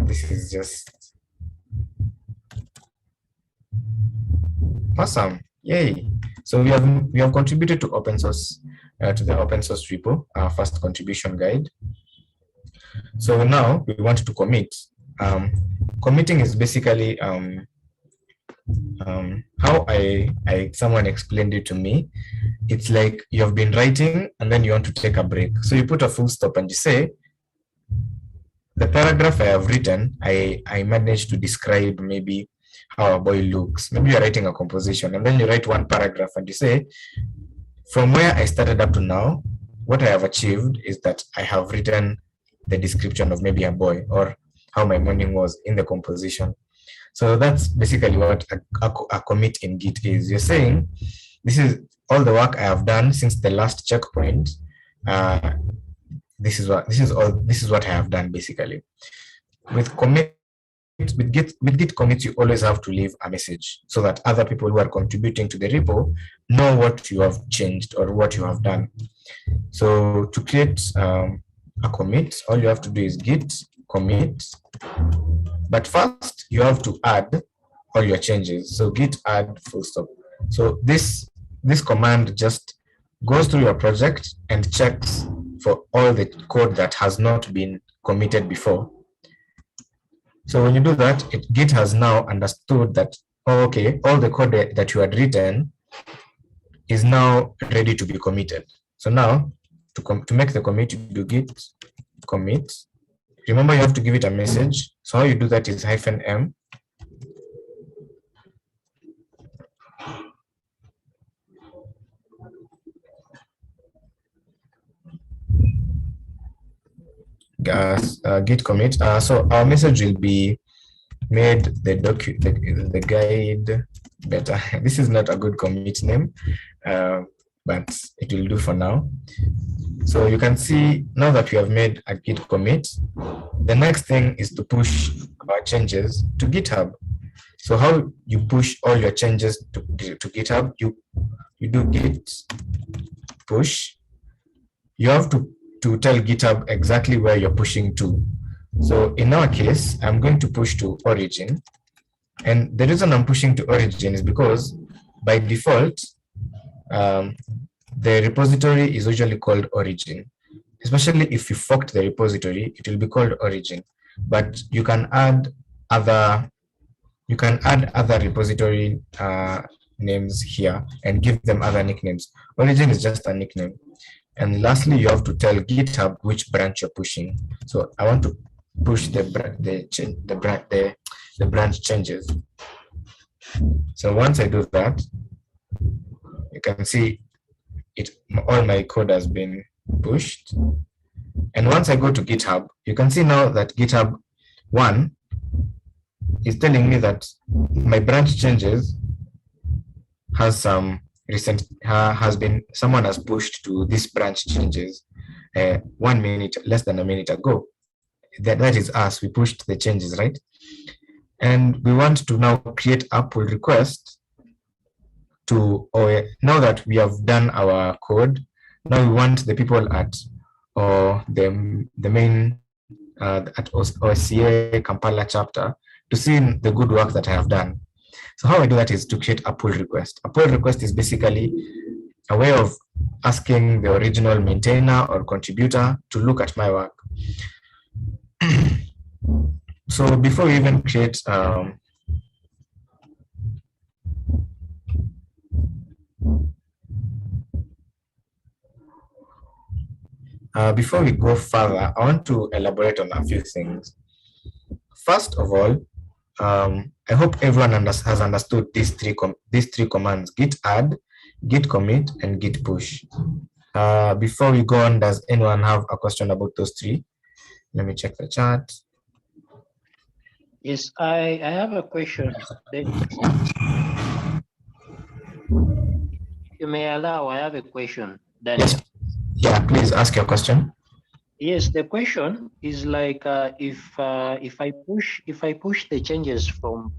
This is just awesome. Yay. So we have contributed to open source, to the open source repo, our first contribution guide. So now we want to commit. Committing is basically how someone explained it to me. It's like you have been writing and then you want to take a break. So you put a full stop and you say, the paragraph I have written, I managed to describe maybe how a boy looks. Maybe you're writing a composition and then you write one paragraph and you say, from where I started up to now, what I have achieved is that I have written the description of maybe a boy or how my morning was in the composition. So that's basically what a commit in Git is. You're saying, this is all the work I have done since the last checkpoint. This is what I have done basically. With Git commits, you always have to leave a message so that other people who are contributing to the repo know what you have changed or what you have done. So to create a commit, all you have to do is git commit. But first, you have to add all your changes. So git add full stop. So this command just goes through your project and checks for all the code that has not been committed before. So when you do that, Git has now understood that, oh, okay, all the code that you had written is now ready to be committed. So now, to make the commit, you do git commit. Remember, you have to give it a message. So how you do that is -m. Git commit. So our message will be made the guide better. This is not a good commit name, but it will do for now. So you can see now that we have made a git commit, the next thing is to push our changes to GitHub. So how you push all your changes to GitHub, you do git push. You have to tell GitHub exactly where you're pushing to. So in our case, I'm going to push to origin. And the reason I'm pushing to origin is because by default, the repository is usually called origin. Especially if you forked the repository, it will be called origin. But you can add other repository names here and give them other nicknames. Origin is just a nickname. And lastly, you have to tell GitHub which branch you're pushing. So I want to push the branch changes. So once I do that, you can see all my code has been pushed. And once I go to GitHub, you can see now that GitHub 1 is telling me that my branch changes has some someone has pushed to this branch changes 1 minute, less than a minute ago. That is us. We pushed the changes, right? And we want to now create a pull request or now that we have done our code, now we want the people at or the main at OSCA Kampala chapter to see the good work that I have done. So how I do that is to create a pull request. A pull request is basically a way of asking the original maintainer or contributor to look at my work. So before we even create before we go further, I want to elaborate on a few things. First of all, I hope everyone has understood these three commands: git add, git commit, and git push. Before we go on, does anyone have a question about those three? Let me check the chat. Yes, I have a question. If you may allow, I have a question, Daniel. Yes. Yeah, please ask your question. Yes, the question is like if I push the changes from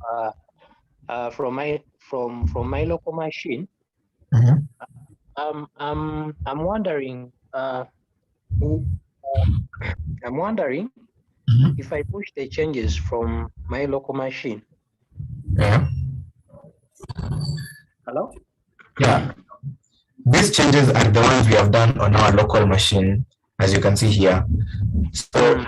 my local machine, Mhm. I'm wondering Mhm. if I push the changes from my local machine. Yeah. Hello? Yeah. These changes are the ones we have done on our local machine, as you can see here. So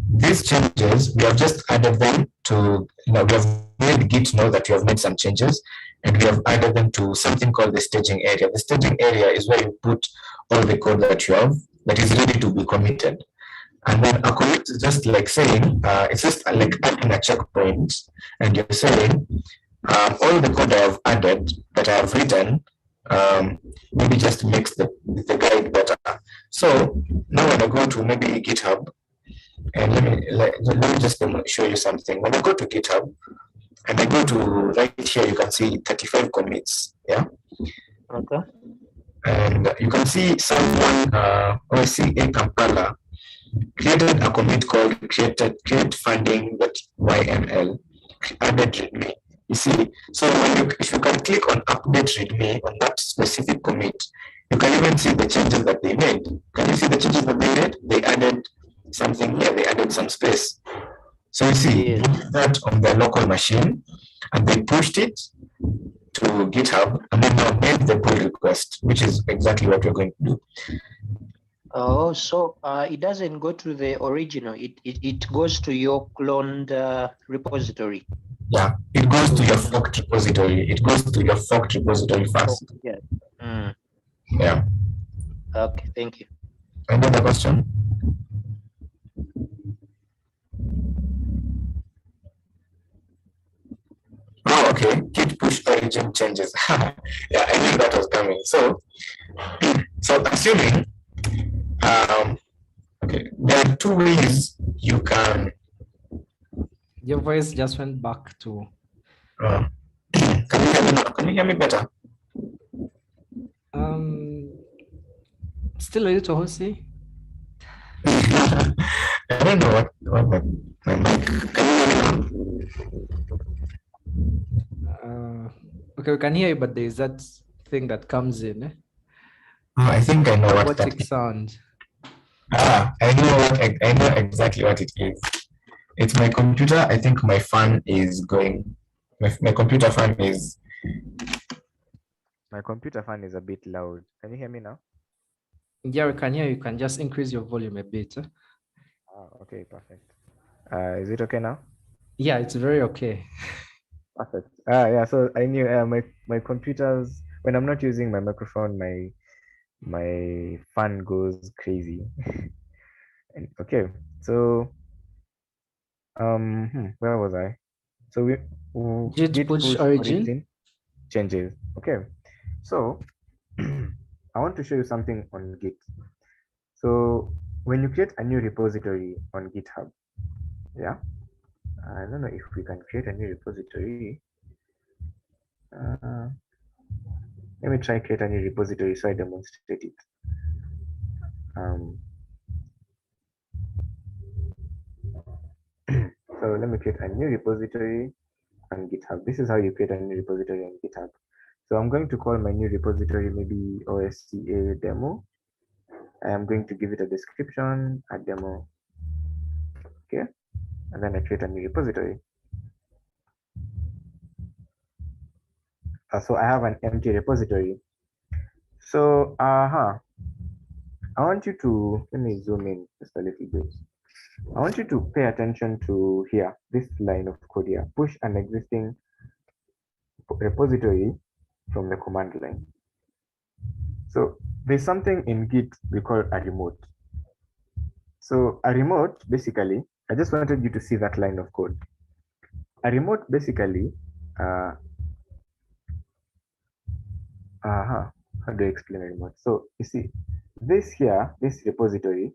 these changes, we have just added them to, we have made Git know that we have made some changes, and we have added them to something called the staging area. The staging area is where you put all the code that you have that is ready to be committed. And then a commit is just like saying, it's just like adding a checkpoint, and you're saying, all the code I have added, that I have written, maybe just makes the guide better. So now when I go to maybe GitHub, and let me just show you something. When I go to GitHub, and I go to right here, you can see 35 commits. Yeah. Okay. And you can see someone, OSCA Kampala, created a commit called create funding.yml, added readme. You see, so if you can click on update readme on that specific commit, you can even see the changes that they made. Can you see the changes that they made? They added something here, they added some space. So you see, they did that on their local machine, and they pushed it to GitHub, and then now made the pull request, which is exactly what we're going to do. Oh, so it doesn't go to the original. It goes to your cloned repository. Yeah, it goes to your forked repository. It goes to your forked repository first. Yeah. Yeah. Okay, thank you. Another question? Oh, okay. Git push origin changes. Yeah, I knew that was coming. So assuming, okay, there are two ways you can. Your voice just went back to. Can you hear me now? Can you hear me better? Still a little horsey. I don't know what my mic. Can you hear me now? Okay, we can hear you, but there's that thing that comes in. Oh, I think I know what that robotic is. sound. I know exactly what it is. It's my computer. I think my fan is going. My computer fan is. My computer fan is a bit loud. Can you hear me now? Yeah, we can hear you. You can just increase your volume a bit. Okay, perfect. Is it okay now? Yeah, it's very okay. Perfect. Yeah. So I knew my computers, when I'm not using my microphone, my fan goes crazy. And, okay. So where was I? So we Git push origin changes. Okay. So I want to show you something on Git. So when you create a new repository on GitHub, yeah, I don't know if we can create a new repository. Let me try create a new repository so I demonstrate it. So let me create a new repository on GitHub. This is how you create a new repository on GitHub. So I'm going to call my new repository maybe OSCA demo. I am going to give it a description, a demo. Okay, and then I create a new repository. So I have an empty repository. So I want you to, let me zoom in just a little bit. I want you to pay attention to here, this line of code here. Push an existing repository from the command line. So there's something in Git we call a remote. So a remote, basically, I just wanted you to see that line of code. A remote basically, how do I explain a remote? So you see, this here, this repository,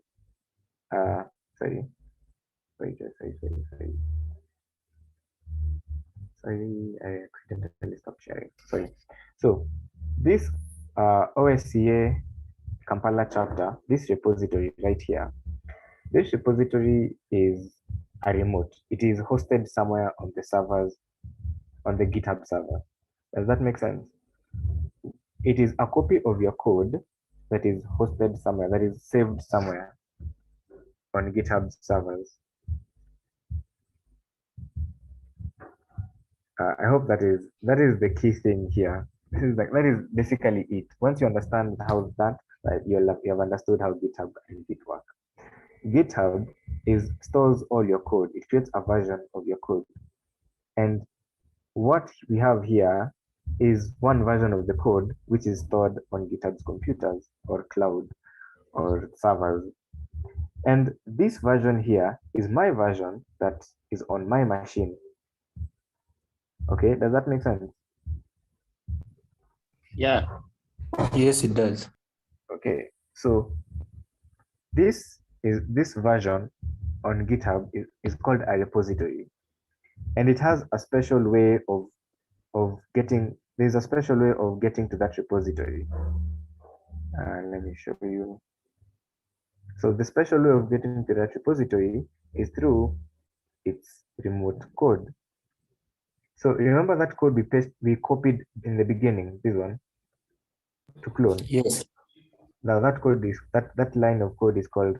sorry, I accidentally stopped sharing. Sorry. So this OSCA Kampala chapter, this repository right here, this repository is a remote. It is hosted somewhere on the servers, on the GitHub server. Does that make sense? It is a copy of your code that is hosted somewhere, that is saved somewhere on GitHub servers. I hope that is the key thing here. This is that is basically it. Once you understand how that, you have understood how GitHub and Git work. GitHub stores all your code. It creates a version of your code, and what we have here is one version of the code which is stored on GitHub's computers or cloud or servers. And this version here is my version that is on my machine. Okay, does that make sense? Yeah. Yes, it does. Okay, so this version on GitHub is called a repository, and it has a special way of getting. There's a special way of getting to that repository. Let me show you. So the special way of getting to that repository is through its remote code. So remember that code we copied in the beginning, this one, to clone. Yes. Now that code is that line of code is called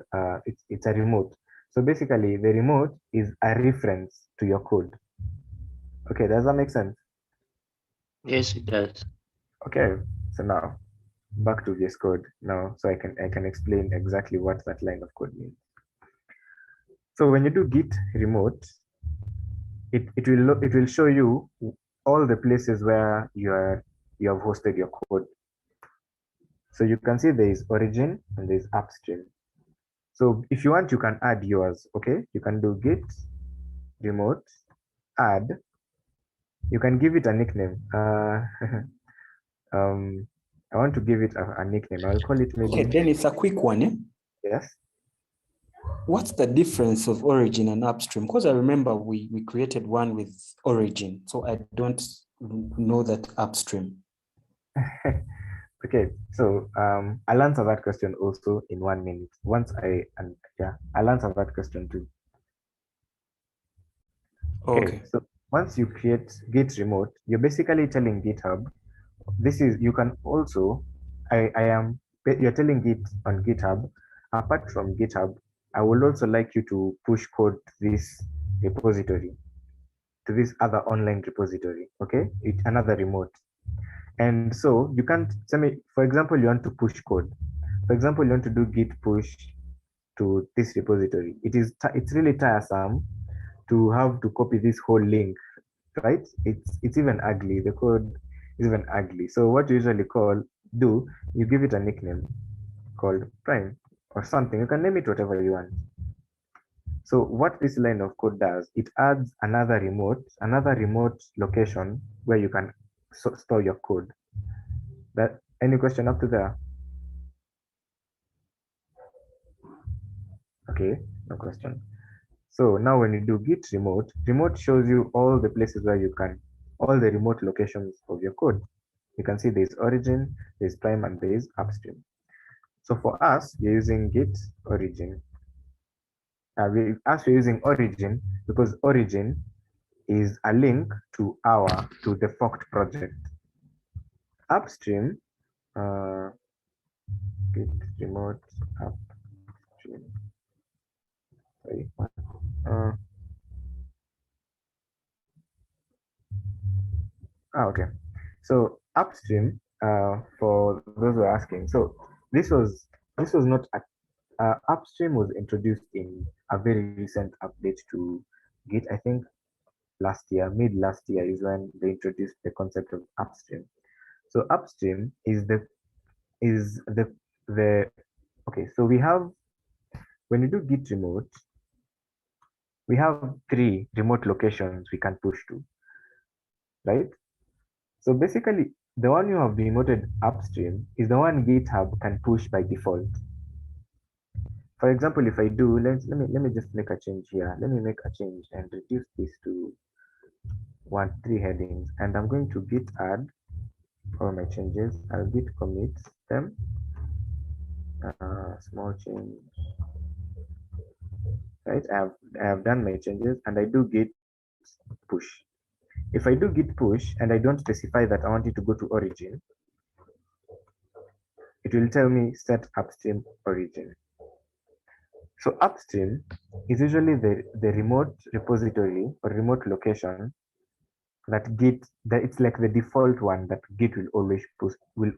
it's a remote. So basically the remote is a reference to your code. Okay, does that make sense? Yes, it does. Okay, so now back to VS Code now, so I can explain exactly what that line of code means. So when you do git remote, it will show you all the places where you have hosted your code. So you can see there is origin and there is upstream. So if you want, you can add yours. Okay, you can do git remote add. You can give it a nickname. I want to give it a nickname. I'll call it maybe. Okay, then it's a quick one. Eh? Yes. What's the difference of origin and upstream? Because I remember we created one with origin, so I don't know that upstream. Okay, so I'll answer that question also in 1 minute. I'll answer that question too. Okay, so once you create git remote, you're basically telling GitHub, you can also, you're telling Git on GitHub, apart from GitHub, I would also like you to push code to this repository, to this other online repository, okay? It's another remote. And so you can't, for example, you want to push code. For example, you want to do git push to this repository. It's really tiresome to have to copy this whole link, right? It's even ugly. The code is even ugly. So what you usually you give it a nickname called prime or something. You can name it whatever you want. So what this line of code does, it adds another remote location where you can store your code. Any question up to there? Okay, no question. So now when you do git remote shows you all the places where all the remote locations of your code. You can see there's origin, there's prime, and there's upstream. So for us, we're using git origin. We're using origin because origin is a link to the forked project. upstream, git remote upstream. Sorry, what? Okay. So upstream, for those who are asking, so this was not upstream was introduced in a very recent update to Git. I think last year, mid last year is when they introduced the concept of upstream. So upstream is the okay. So we have, when you do Git remote, we have 3 remote locations we can push to, right? So basically, the one you have remoted upstream is the one GitHub can push by default. For example, if I do, let me just make a change here. Let me make a change and reduce this to 3 headings, and I'm going to git add all my changes. I'll git commit them. Small change. Right, I have done my changes, and I do git push. If I do git push and I don't specify that I want it to go to origin, it will tell me set upstream origin. So upstream is usually the remote repository or remote location that Git, that it's like the default one that Git will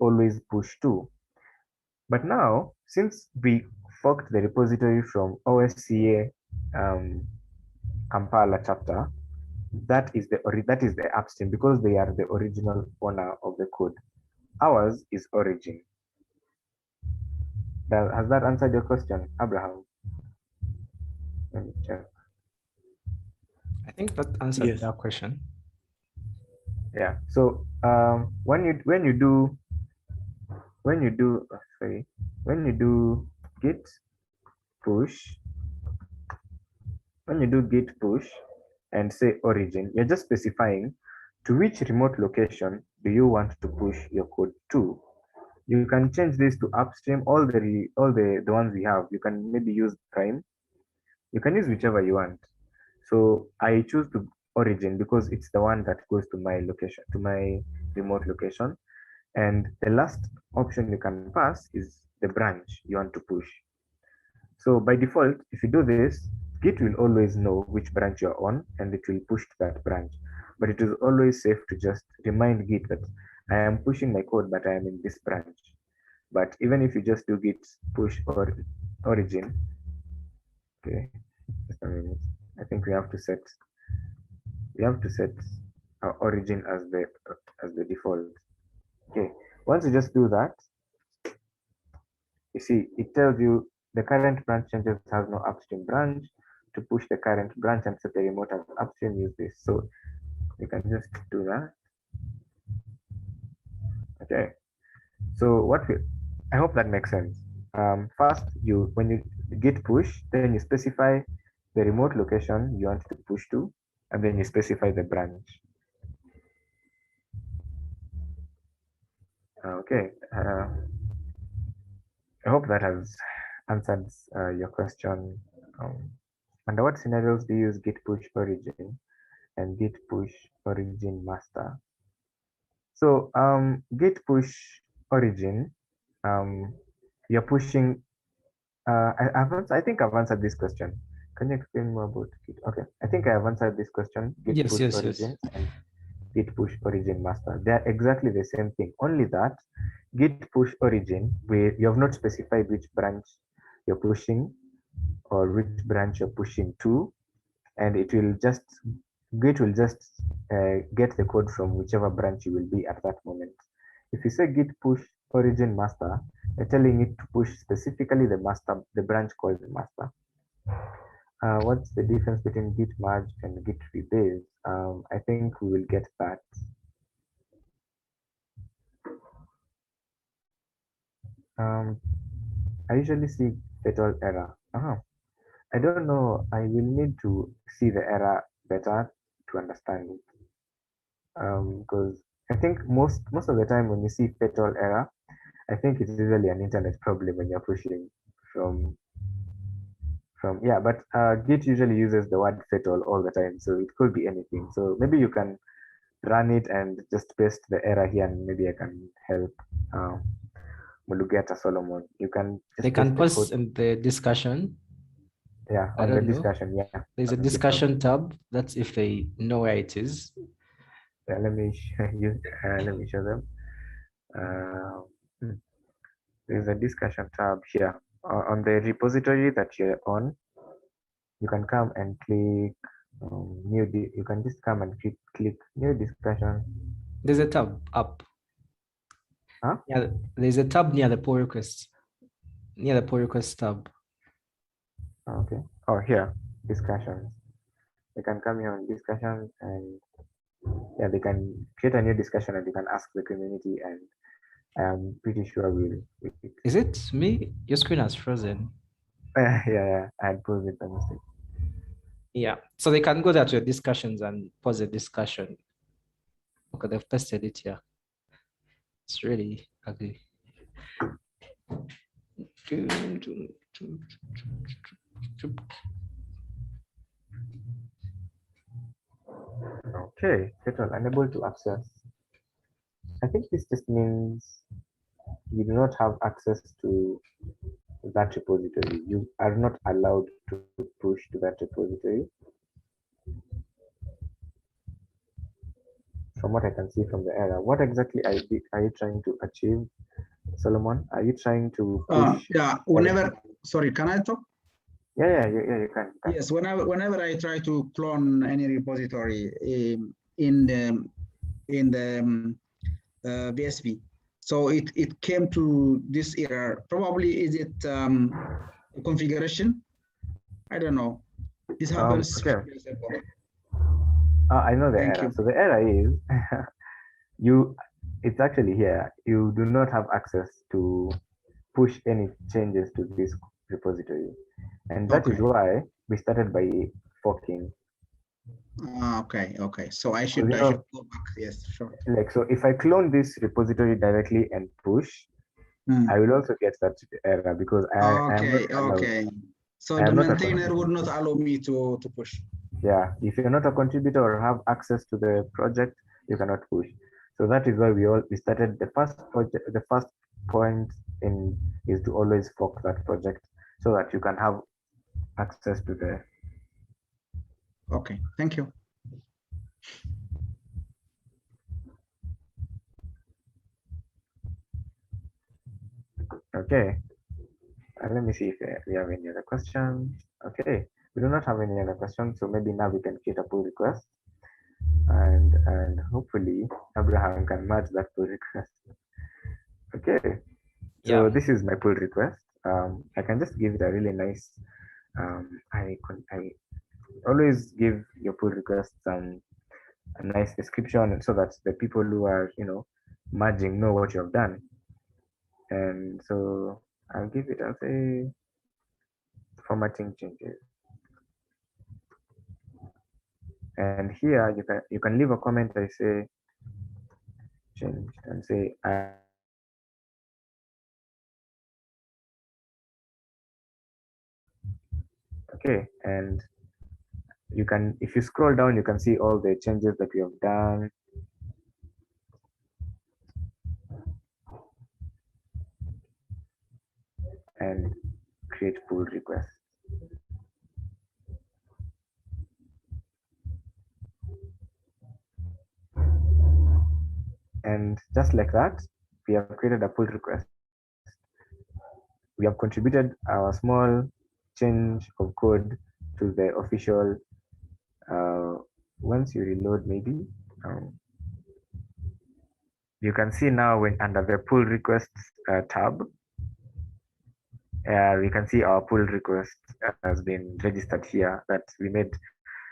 always push to. But now, since we forked the repository from OSCA Kampala chapter, that is the upstream, because they are the original owner of the code. Ours is origin. Has that answered your question, Abraham? Let me check. I think that answered Yes. that question. Yeah. So when you do git push, when you do git push and say origin, you're just specifying to which remote location do you want to push your code to. You can change this to upstream, all the ones we have. You can maybe use prime. You can use whichever you want. So I choose to origin because it's the one that goes to my location, to my remote location. And the last option you can pass is the branch you want to push. So by default, if you do this, Git will always know which branch you're on and it will push to that branch. But it is always safe to just remind Git that I am pushing my code, but I am in this branch. But even if you just do Git push or origin, okay, just a minute. I think we have to set our origin as the default. Okay, once you just do that, you see it tells you the current branch changes has no upstream branch. To push the current branch and set the remote as upstream, use this. So you can just do that. Okay. So I hope that makes sense. First, when you git push, then you specify the remote location you want to push to, and then you specify the branch. Okay. I hope that has answered your question. Under what scenarios do you use git push origin and git push origin master? So git push origin, you're pushing. I think I've answered this question. Can you explain more about Git? Okay, I think I have answered this question. Git Yes, push yes, origin yes. and Git push origin master. They are exactly the same thing. Only that Git push origin, where you have not specified which branch you're pushing or which branch you're pushing to, and Git will just get the code from whichever branch you will be at that moment. If you say git push origin master, you're telling it to push specifically the branch called master. What's the difference between git merge and git rebase? I think we will get that. I usually see fatal error. I don't know. I will need to see the error better to understand it. Because I think most of the time when you see fatal error, I think it's usually an internet problem when you're pushing from yeah. But Git usually uses the word fatal all the time, so it could be anything. So maybe you can run it and just paste the error here, and maybe I can help Mulugeta Solomon. You can just They paste can the post code. in the discussion. Yeah, I on the don't know. discussion. Yeah, There's a on the discussion tab. That's if they know where it is. Yeah, let me show you. Let me show them. Hmm. There's a discussion tab here on the repository that you're on. You can come and click you can just come and click new discussion. There's a tab up. Huh? Yeah, there's a tab near the pull request. Near the pull request tab. Okay. Oh, here, discussions. They can come here on discussions, and yeah, they can create a new discussion and you can ask the community, and I'm pretty sure we'll. Is it me? Your screen has frozen. Yeah, I had posed it by mistake. Yeah, so they can go there to your discussions and pause the discussion. Okay, they've pasted it here. It's really ugly. Okay, settle, unable to access. I think this just means you do not have access to that repository. You are not allowed to push to that repository. From what I can see from the error, what exactly are you trying to achieve, Solomon? Are you trying to push? Yeah, whenever, sorry, can I talk? Yeah, you can. Yes, whenever I try to clone any repository in the VSP, so it came to this error. Probably is it a configuration? I don't know. This happens. Okay. I know the Thank error. you. So the error is it's actually here. You do not have access to push any changes to this repository. And that is why we started by forking. Okay. So I should go back. Yes, sure. Like, so if I clone this repository directly and push, I will also get that error because I am not allowed. So the maintainer would not allow me to push. Yeah, if you're not a contributor or have access to the project, you cannot push. So that is why we started the first project. The first point in is to always fork that project so that you can have access to the. Okay, thank you. Okay, let me see if we have any other questions. Okay, we do not have any other questions, so maybe now we can create a pull request, and hopefully Abraham can merge that pull request. Okay, so this is my pull request. I can just give it a really nice. I always give your pull requests a nice description so that the people who are merging know what you have done. And so I'll give it, I'll say formatting changes. And here you can leave a comment. I say change and say okay, and you can, if you scroll down, you can see all the changes that we have done. And create pull request. And just like that, we have created a pull request. We have contributed our small change of code to the official. Once you reload, maybe you can see now when under the pull requests tab, we can see our pull request has been registered here. That we made.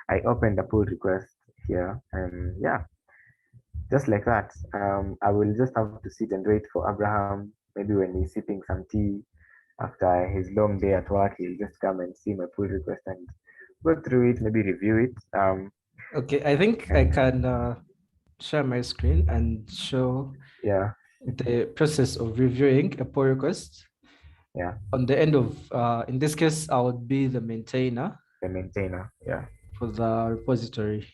I opened the pull request here, and yeah, just like that. I will just have to sit and wait for Abraham. Maybe when he's sipping some tea after his long day at work, he'll just come and see my pull request and go through it, maybe review it. Okay, I think I can share my screen and show the process of reviewing a pull request. Yeah. On the end of, in this case, I would be the maintainer. The maintainer, yeah. For the repository.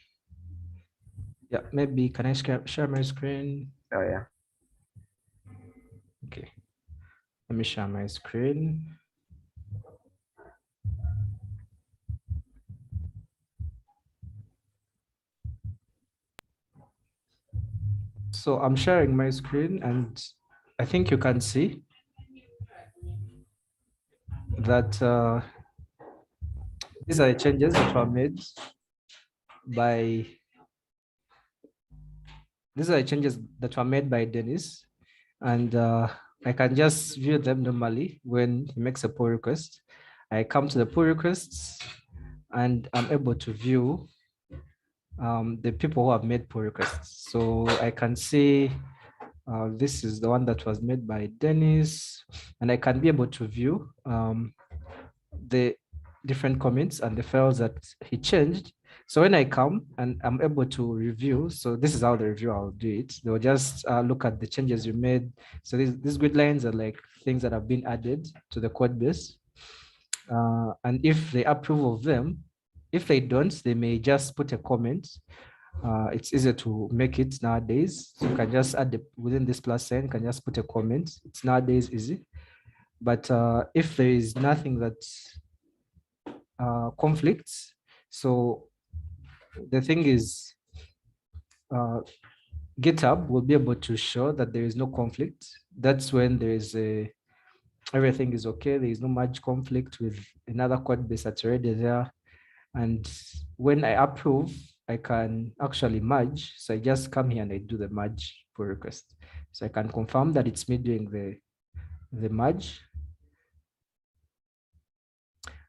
Yeah, maybe can I share my screen? Oh yeah. Okay, let me share my screen. So I'm sharing my screen, and I think you can see that these are the changes that were made by Dennis, and I can just view them normally when he makes a pull request. I come to the pull requests, and I'm able to view the people who have made pull requests. So I can see this is the one that was made by Dennis, and I can be able to view the different comments and the files that he changed. So when I come and I'm able to review, so this is how the review I'll do it. They'll just look at the changes you made. So these grid lines are like things that have been added to the code base. And if they approve of them, if they don't, they may just put a comment. It's easier to make it nowadays. So you can just add within this plus sign, you can just put a comment. It's nowadays easy. But if there is nothing that conflicts, so the thing is, GitHub will be able to show that there is no conflict. That's when there is everything is okay. There is no merge conflict with another code base that's already there. And when I approve, I can actually merge. So I just come here and I do the merge pull request. So I can confirm that it's me doing the merge.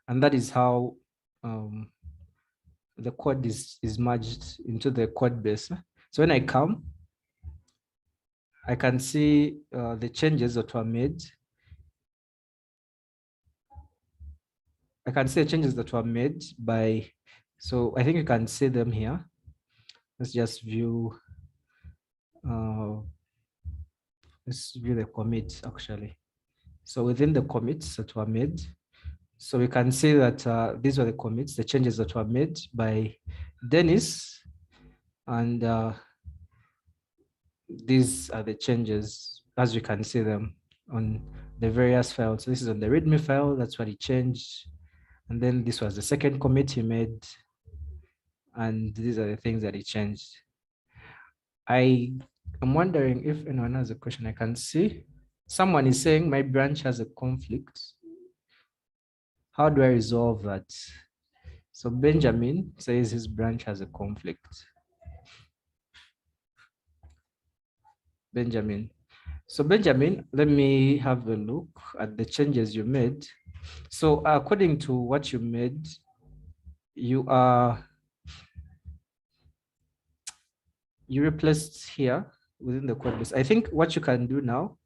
And that is how the code is merged into the code base. So when I come, I can see the changes that were made. I can see the changes that were made by, so I think you can see them here. Let's just view, let's view the commits actually. So within the commits that were made, so we can see that these were the commits, the changes that were made by Dennis, and these are the changes as you can see them on the various files. So this is on the README file, that's what he changed. And then this was the second commit he made. And these are the things that he changed. I am wondering if anyone has a question I can see. Someone is saying my branch has a conflict. How do I resolve that? So Benjamin says his branch has a conflict. Benjamin. So Benjamin, let me have a look at the changes you made. So according to what you made, you replaced here within the code base. I think what you can do now,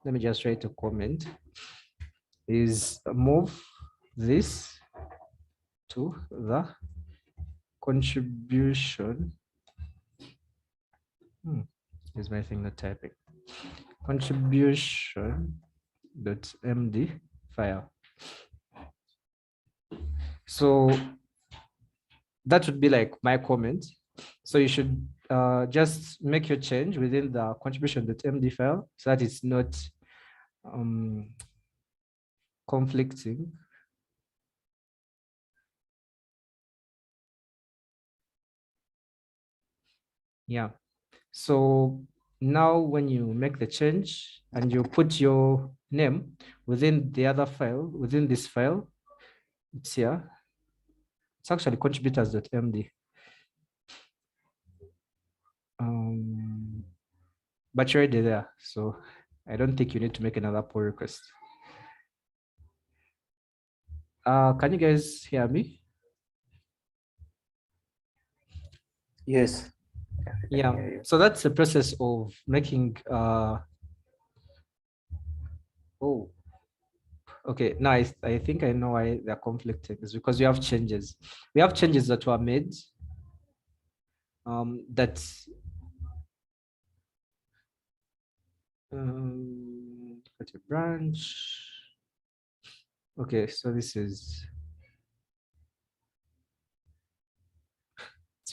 let me just write a comment, is move this to the contribution. Is my thing not typing? Contribution.md file. So that would be like my comment. So you should just make your change within the contribution.md file so that it's not conflicting. Yeah. So now when you make the change and you put your name within the other file, within this file, it's here. It's actually contributors.md. But you're already there. So I don't think you need to make another pull request. Can you guys hear me? Yes. Yeah. So that's the process of making oh, okay. Now I think I know why they're conflicting. It's because we have changes. We have changes that were made that at a branch. Okay, so this is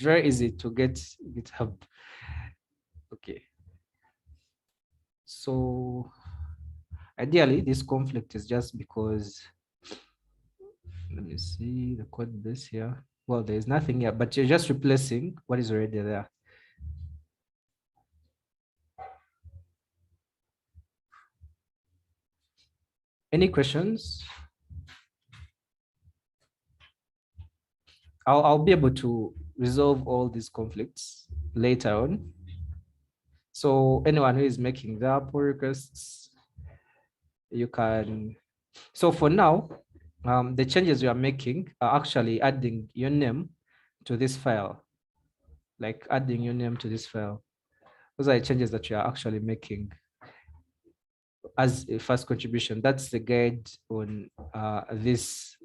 It's very easy to get GitHub. Okay. So ideally, this conflict is just because, let me see the code base here. Well, there is nothing here, but you're just replacing what is already there. Any questions? I'll be able to resolve all these conflicts later on. So anyone who is making the pull requests, you can. So for now, the changes you are making are actually adding your name to this file, like adding your name to this file. Those are the changes that you are actually making as a first contribution. That's the guide on this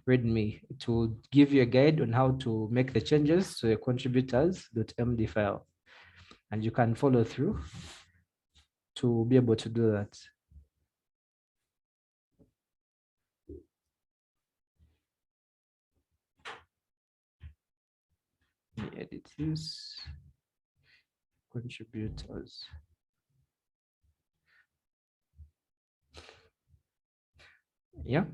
README, to give you a guide on how to make the changes to the contributors.md file. And you can follow through to be able to do that. Let me edit this. Contributors. Yeah.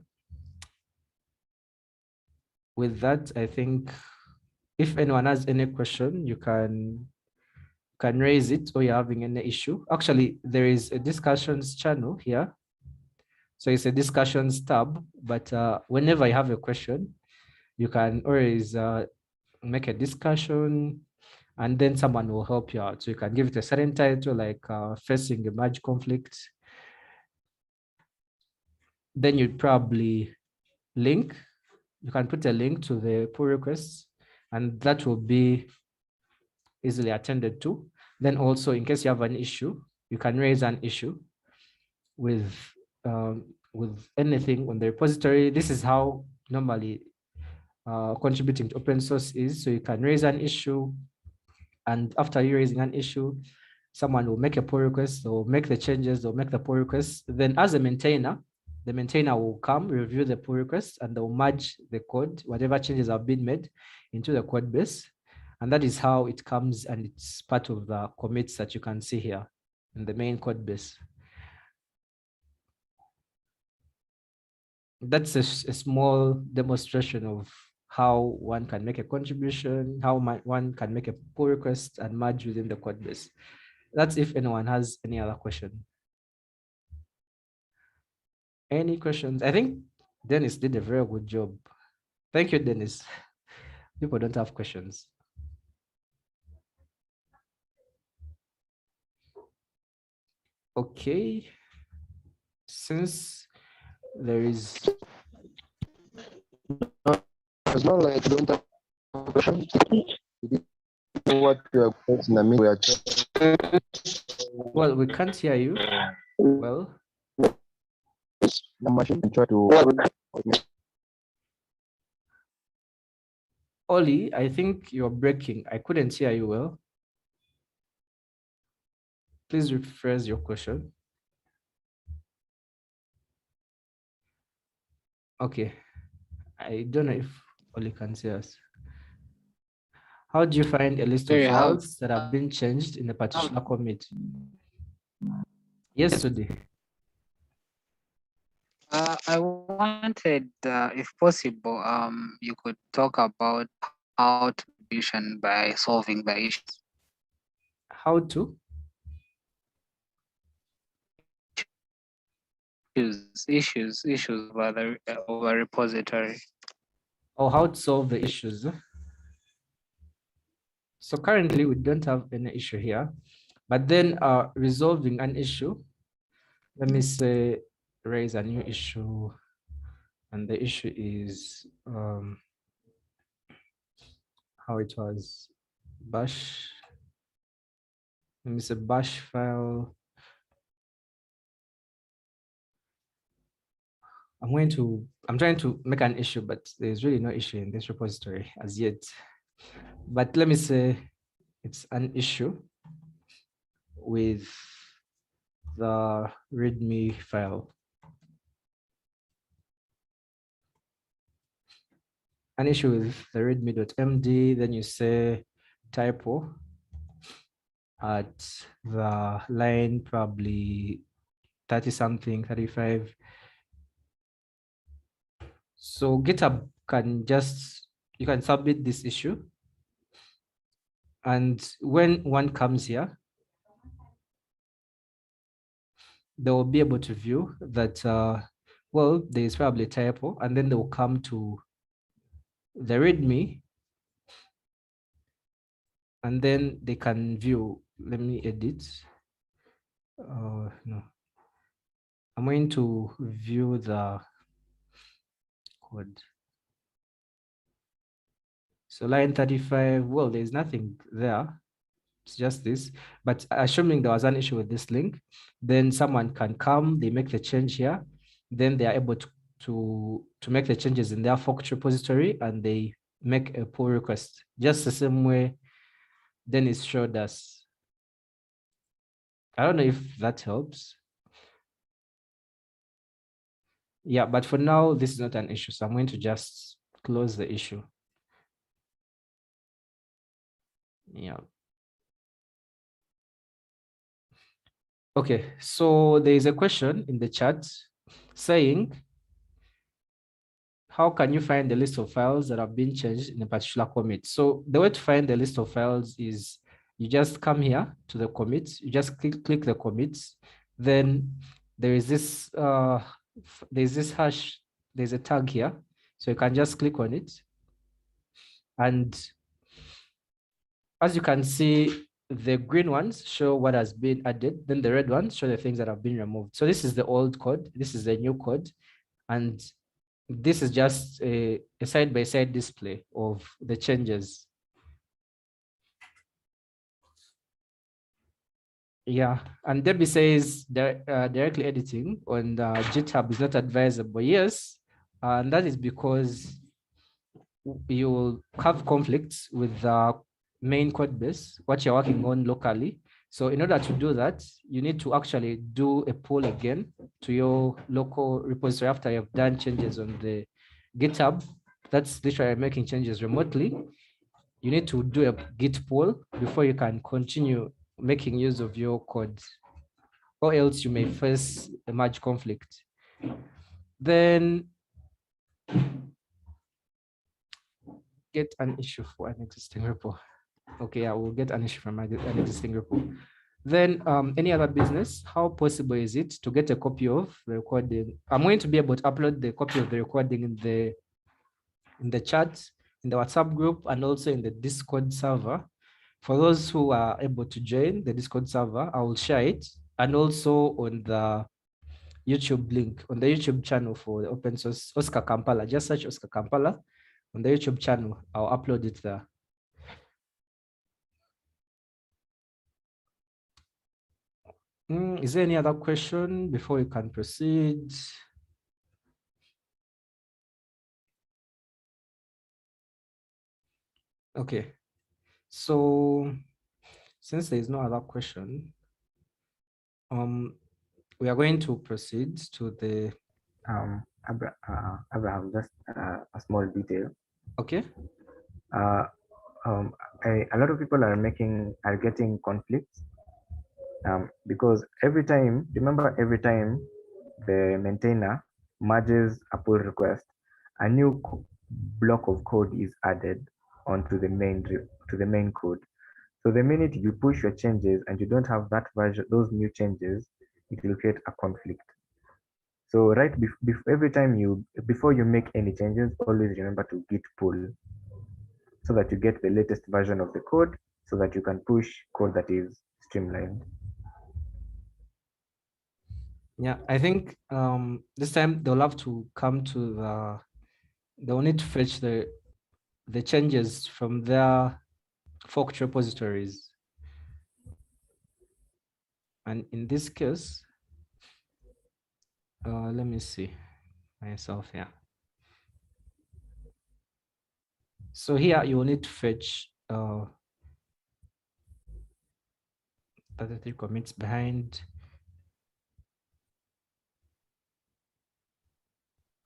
With that, I think if anyone has any question, you can raise it, or you're having any issue. Actually, there is a discussions channel here. So it's a discussions tab, but whenever you have a question, you can always make a discussion, and then someone will help you out. So you can give it a certain title, like facing a merge conflict. Then you'd probably link. You can put a link to the pull requests, and that will be easily attended to. Then also, in case you have an issue, you can raise an issue with anything on the repository. This is how normally contributing to open source is. So you can raise an issue, and after you raising an issue, someone will make a pull request, or make the changes, or make the pull request. Then as a maintainer, the maintainer will come, review the pull request, and they'll merge the code, whatever changes have been made, into the code base. And that is how it comes, and it's part of the commits that you can see here in the main code base. That's a small demonstration of how one can make a contribution, how one can make a pull request and merge within the code base. That's if anyone has any other question. Any questions? I think Dennis did a very good job. Thank you, Dennis. People don't have questions. Okay. Since there is... As long as I don't have questions, what you are posting, I mean, we are. Well, we can't hear you. Well, the machine and try to. Oli, I think you're breaking. I couldn't hear you well. Please rephrase your question. Okay. I don't know if Oli can see us. How do you find a list of files that have been changed in a particular commit? Yes, today. I wanted, if possible, you could talk about how to contribution by solving the issues. How to? Issues over repository. Or how to solve the issues. So currently we don't have any issue here, but then resolving an issue, let me say raise a new issue, and the issue is how it was bash. Let me say bash file. I'm trying to make an issue, but there's really no issue in this repository as yet. But let me say it's an issue with the README file. An issue with the readme.md, then you say typo at the line probably 30 something, 35. So GitHub can just, you can submit this issue. And when one comes here, they will be able to view that, well, there is probably a typo, and then they will come to the README, and then they can view. Let me edit. No, I'm going to view the code. So line 35, well, there's nothing there. It's just this, but assuming there was an issue with this link, then someone can come, they make the change here, then they are able to make the changes in their fork repository, and they make a pull request, just the same way Dennis showed us. I don't know if that helps. Yeah, but for now, this is not an issue, so I'm going to just close the issue. Yeah. Okay, so there is a question in the chat saying, how can you find the list of files that have been changed in a particular commit? So the way to find the list of files is you just come here to the commits, you just click the commits, then there is this hash, there's a tag here. So you can just click on it. And as you can see, the green ones show what has been added, then the red ones show the things that have been removed. So this is the old code, this is the new code, and this is just a side-by-side display of the changes. Yeah, and Debbie says directly editing on GitHub is not advisable. Yes, and that is because you will have conflicts with the main code base, what you're working on locally. So in order to do that, you need to actually do a pull again to your local repository after you've done changes on the GitHub. That's literally making changes remotely. You need to do a git pull before you can continue making use of your code, or else you may face a merge conflict. Then get an issue for an existing repo. Okay, I will get an issue from an existing repo. Then any other business, how possible is it to get a copy of the recording? I'm going to be able to upload the copy of the recording in the chat, in the WhatsApp group, and also in the Discord server. For those who are able to join the Discord server, I will share it, and also on the YouTube link, on the YouTube channel for the open source OSCA Kampala. Just search OSCA Kampala on the YouTube channel. I'll upload it there. Is there any other question before we can proceed? Okay, so since there is no other question, we are going to proceed to the Abraham, just a small detail. Okay. A lot of people are getting conflicts because every time the maintainer merges a pull request, a new block of code is added onto the main code. So the minute you push your changes and you don't have that version, those new changes, it will create a conflict. So right every time before you make any changes, always remember to git pull so that you get the latest version of the code so that you can push code that is streamlined. Yeah, I think this time they'll have to come to they'll need to fetch the changes from their fork repositories. And in this case, let me see myself here. So here you will need to fetch 33 commits behind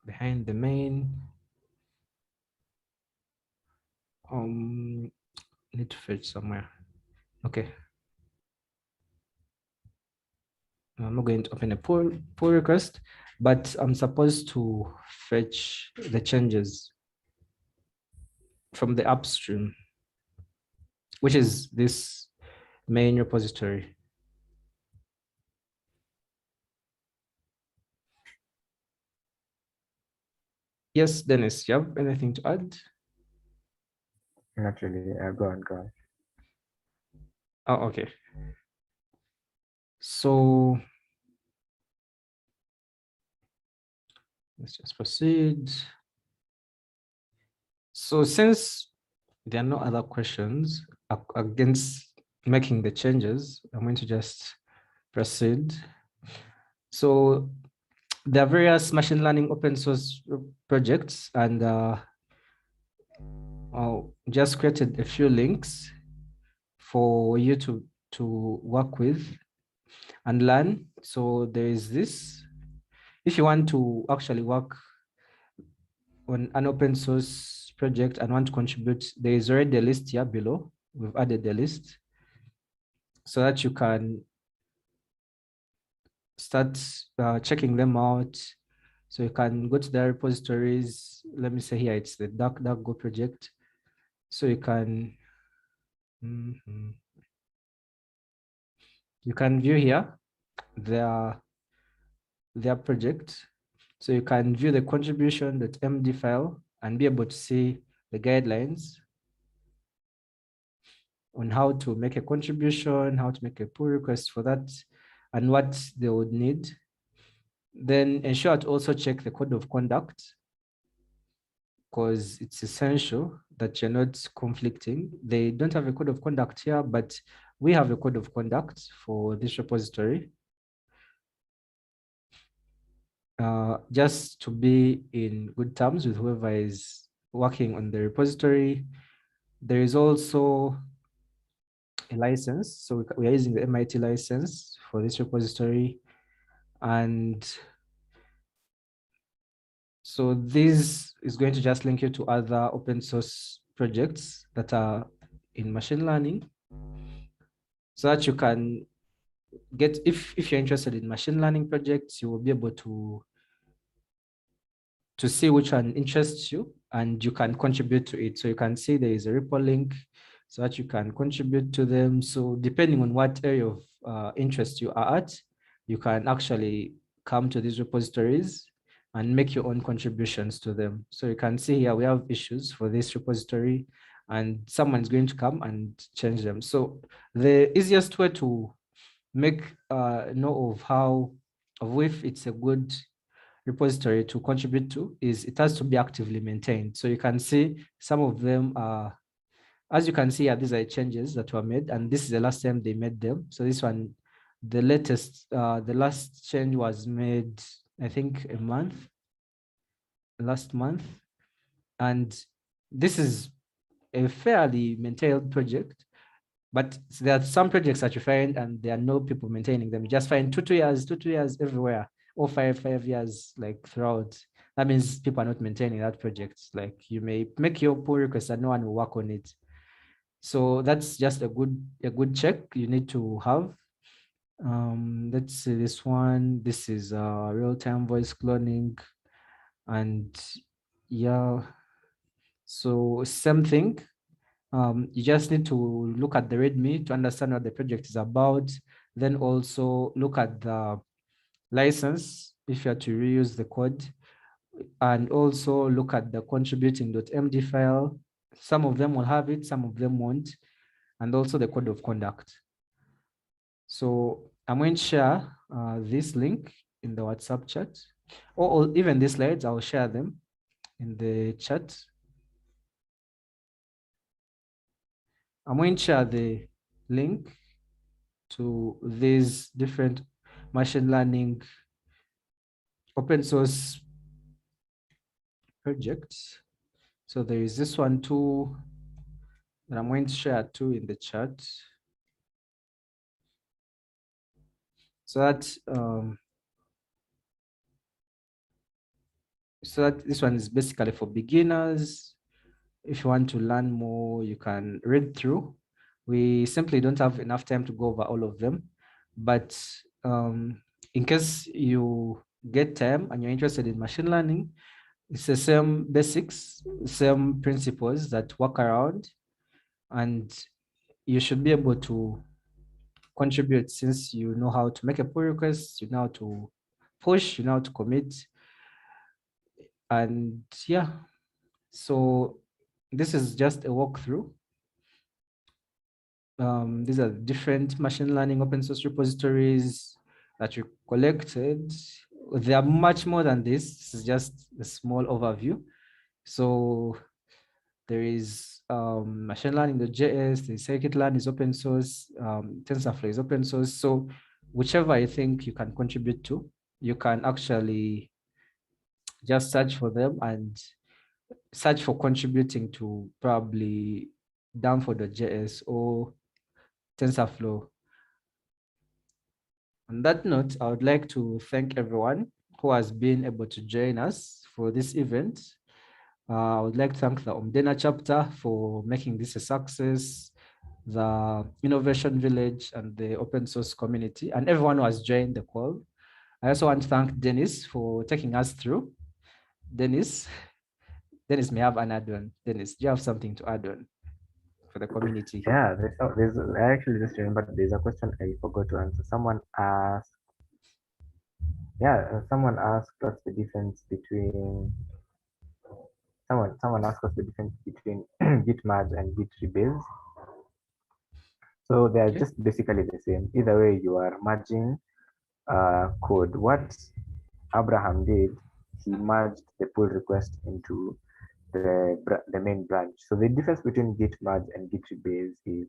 the main. need to fetch somewhere. Okay. I'm not going to open a pull request, but I'm supposed to fetch the changes from the upstream, which is this main repository. Yes, Dennis, you have anything to add? Not really. Go on, go on. Oh, okay. So let's just proceed. So since there are no other questions against making the changes, I'm going to just proceed. So there are various machine learning open source projects, and I'll just created a few links for you to work with and learn. So there is this. If you want to actually work on an open source project and want to contribute, there is already a list here below. We've added the list so that you can start checking them out. So you can go to the repositories. Let me say here, it's the DuckDuckGo project. So you can, you can view here their project. So you can view the contribution.md file and be able to see the guidelines on how to make a contribution, how to make a pull request for that, and what they would need. Then ensure to also check the code of conduct, because it's essential that you're not conflicting. They don't have a code of conduct here, but we have a code of conduct for this repository. Just to be in good terms with whoever is working on the repository. There is also a license. So we are using the MIT license for this repository. And so this is going to just link you to other open source projects that are in machine learning, so that you can get, if you're interested in machine learning projects, you will be able to see which one interests you and you can contribute to it. So you can see there is a repo link so that you can contribute to them. So depending on what area of interest you are at, you can actually come to these repositories and make your own contributions to them. So you can see here we have issues for this repository and someone's going to come and change them. So the easiest way to make know of if it's a good repository to contribute to is it has to be actively maintained. So you can see some of them are, as you can see here, these are changes that were made, and this is the last time they made them. So this one, the last change was made, I think, last month. And this is a fairly maintained project, but there are some projects that you find and there are no people maintaining them. You just find two years everywhere, or five years like throughout. That means people are not maintaining that project. Like you may make your pull request and no one will work on it. So that's just a good check you need to have. Let's see this one. This is real-time voice cloning, and yeah. So same thing. You just need to look at the README to understand what the project is about. Then also look at the license if you are to reuse the code, and also look at the contributing.md file. Some of them will have it, some of them won't, and also the code of conduct. So I'm going to share this link in the WhatsApp chat, or even these slides, I'll share them in the chat. I'm going to share the link to these different machine learning open source projects. So there is this one too that I'm going to share too in the chat. So that this one is basically for beginners. If you want to learn more, you can read through. We simply don't have enough time to go over all of them, but in case you get time and you're interested in machine learning, it's the same basics, same principles that work around, and you should be able to contribute since you know how to make a pull request, you know how to push, you know how to commit. And yeah, so this is just a walkthrough. These are different machine learning open source repositories that we collected. They are much more than this. This is just a small overview. So there is machine learning.js, the scikit-learn is open source, TensorFlow is open source. So whichever I think you can contribute to, you can actually just search for them and search for contributing to probably Danfo.js or TensorFlow. On that note, I would like to thank everyone who has been able to join us for this event. I would like to thank the OSCA chapter for making this a success, the Innovation Village and the open source community, and everyone who has joined the call. I also want to thank Dennis for taking us through. Dennis may have an add-on. Dennis, do you have something to add on for the community? Yeah, I actually just remembered there's a question I forgot to answer. Someone asked what's the difference between someone asked what's the difference between git merge and git rebase. So they're just basically the same. Either way, you are merging code. What Abraham did, he merged the pull request into the main branch. So the difference between git merge and git rebase is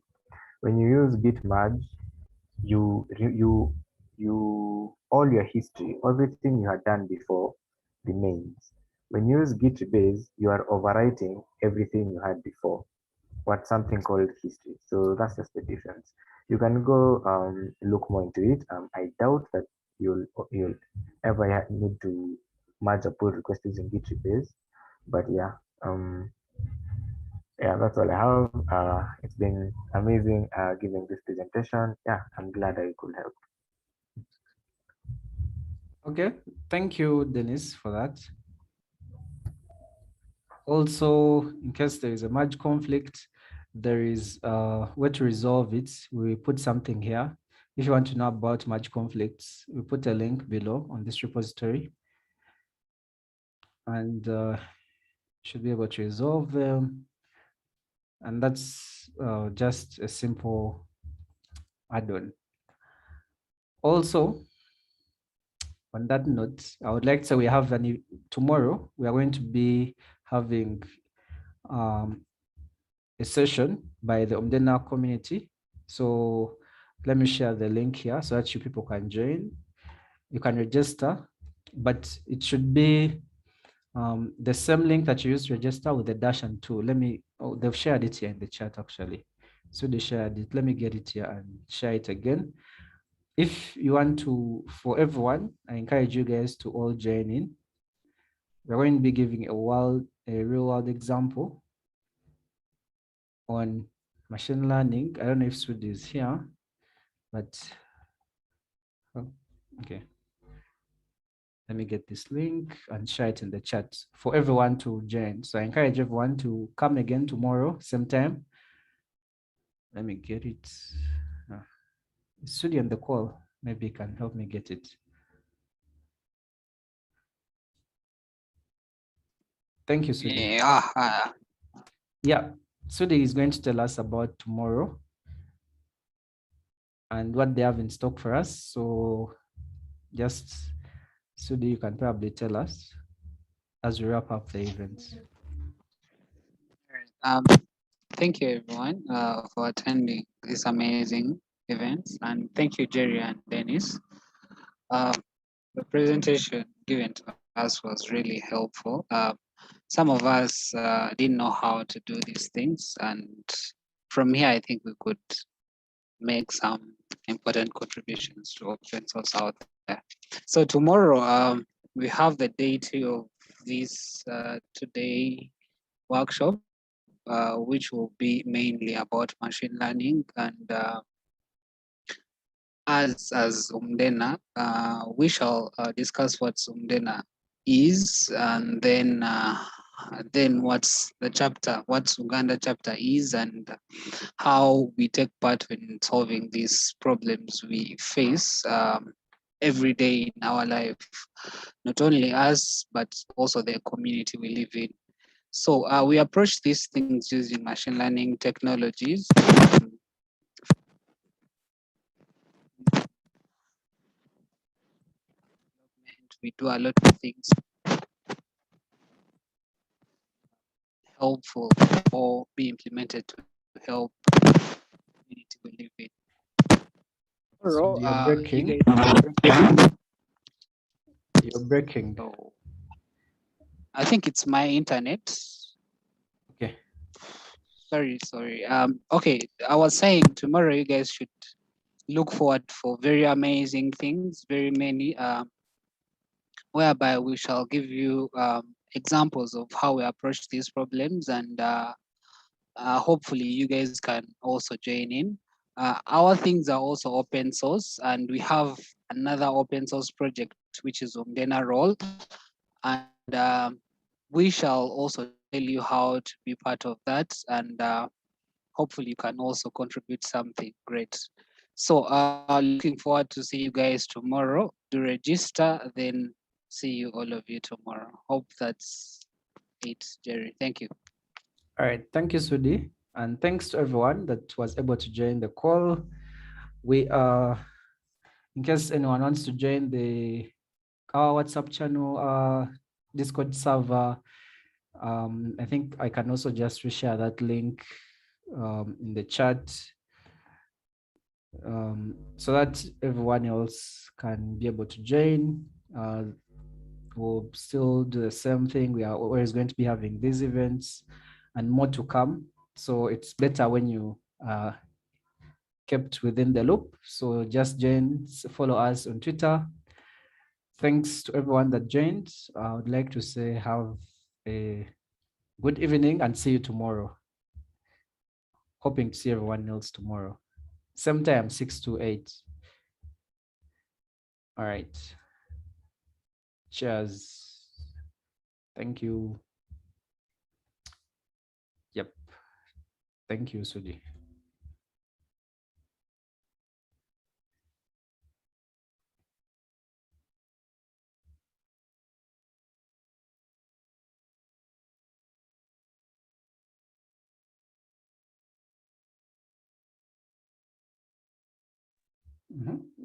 when you use git merge, you all your history, everything you had done before remains. When you use git rebase, you are overwriting everything you had before. What's something called history. So that's just the difference. You can go look more into it. I doubt that you'll ever need to merge a pull request using git rebase, but yeah, that's all I have. It's been amazing giving this presentation. Yeah, I'm glad I could help. Okay, thank you, Dennis, for that. Also, in case there is a merge conflict, there is a way to resolve it. We put something here. If you want to know about merge conflicts, we put a link below on this repository, and should be able to resolve them. And that's just a simple add-on. Also, on that note, I would like to say we have tomorrow, we are going to be having a session by the OSCA community. So let me share the link here so that you people can join. You can register, but it should be the same link that you used to register with the dash and 2. They've shared it here in the chat actually. So they shared it. Let me get it here and share it again. If you want to, for everyone, I encourage you guys to all join in. We're going to be giving a real world example on machine learning. I don't know if Sud is here, but okay. Let me get this link and share it in the chat for everyone to join. So I encourage everyone to come again tomorrow, same time. Let me get it. Sudi on the call, maybe you can help me get it. Thank you, Sudi. Yeah, Sudi is going to tell us about tomorrow and what they have in stock for us. So just, Sudi, you can probably tell us as we wrap up the event. Thank you, everyone, for attending this amazing event. And thank you, Jerry and Dennis. The presentation given to us was really helpful. Some of us didn't know how to do these things. And from here, I think we could make some important contributions to open source out there. So tomorrow, we have the date of this today workshop. which will be mainly about machine learning. And as Umdena, we shall discuss what Umdena is, and then what's the chapter, what Uganda chapter is, and how we take part in solving these problems we face every day in our life, not only us, but also the community we live in. So we approach these things using machine learning technologies. We do a lot of things helpful or be implemented to help the community we live in. So you're breaking. You're breaking. So I think it's my internet. Okay. Sorry. Okay, I was saying tomorrow you guys should look forward for very amazing things, very many, whereby we shall give you examples of how we approach these problems, and hopefully you guys can also join in. Our things are also open source, and we have another open source project, which is Umdena Roll. And we shall also tell you how to be part of that, and hopefully you can also contribute something great. So looking forward to see you guys tomorrow. Do register, then see you, all of you, tomorrow. Hope that's it, Jerry. Thank you. All right. Thank you, Sudi. And thanks to everyone that was able to join the call. We are, in case anyone wants to join our WhatsApp channel, Discord server, I think I can also just reshare that link in the chat, so that everyone else can be able to join. We'll still do the same thing. We are always going to be having these events and more to come. So it's better when you kept within the loop. So just join, follow us on Twitter. Thanks to everyone that joined. I would like to say have a good evening and see you tomorrow. Hoping to see everyone else tomorrow. Same time, 6 to 8. All right. Cheers. Thank you. Yep. Thank you, Sudi.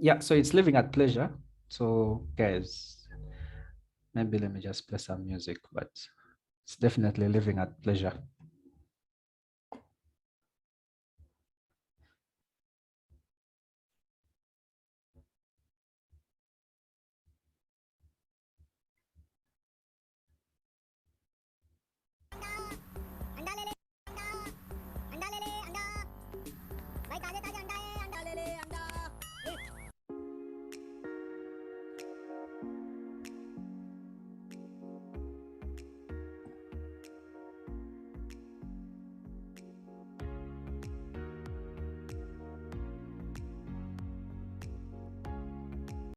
Yeah, so it's living at pleasure. So guys, maybe let me just play some music, but it's definitely living at pleasure.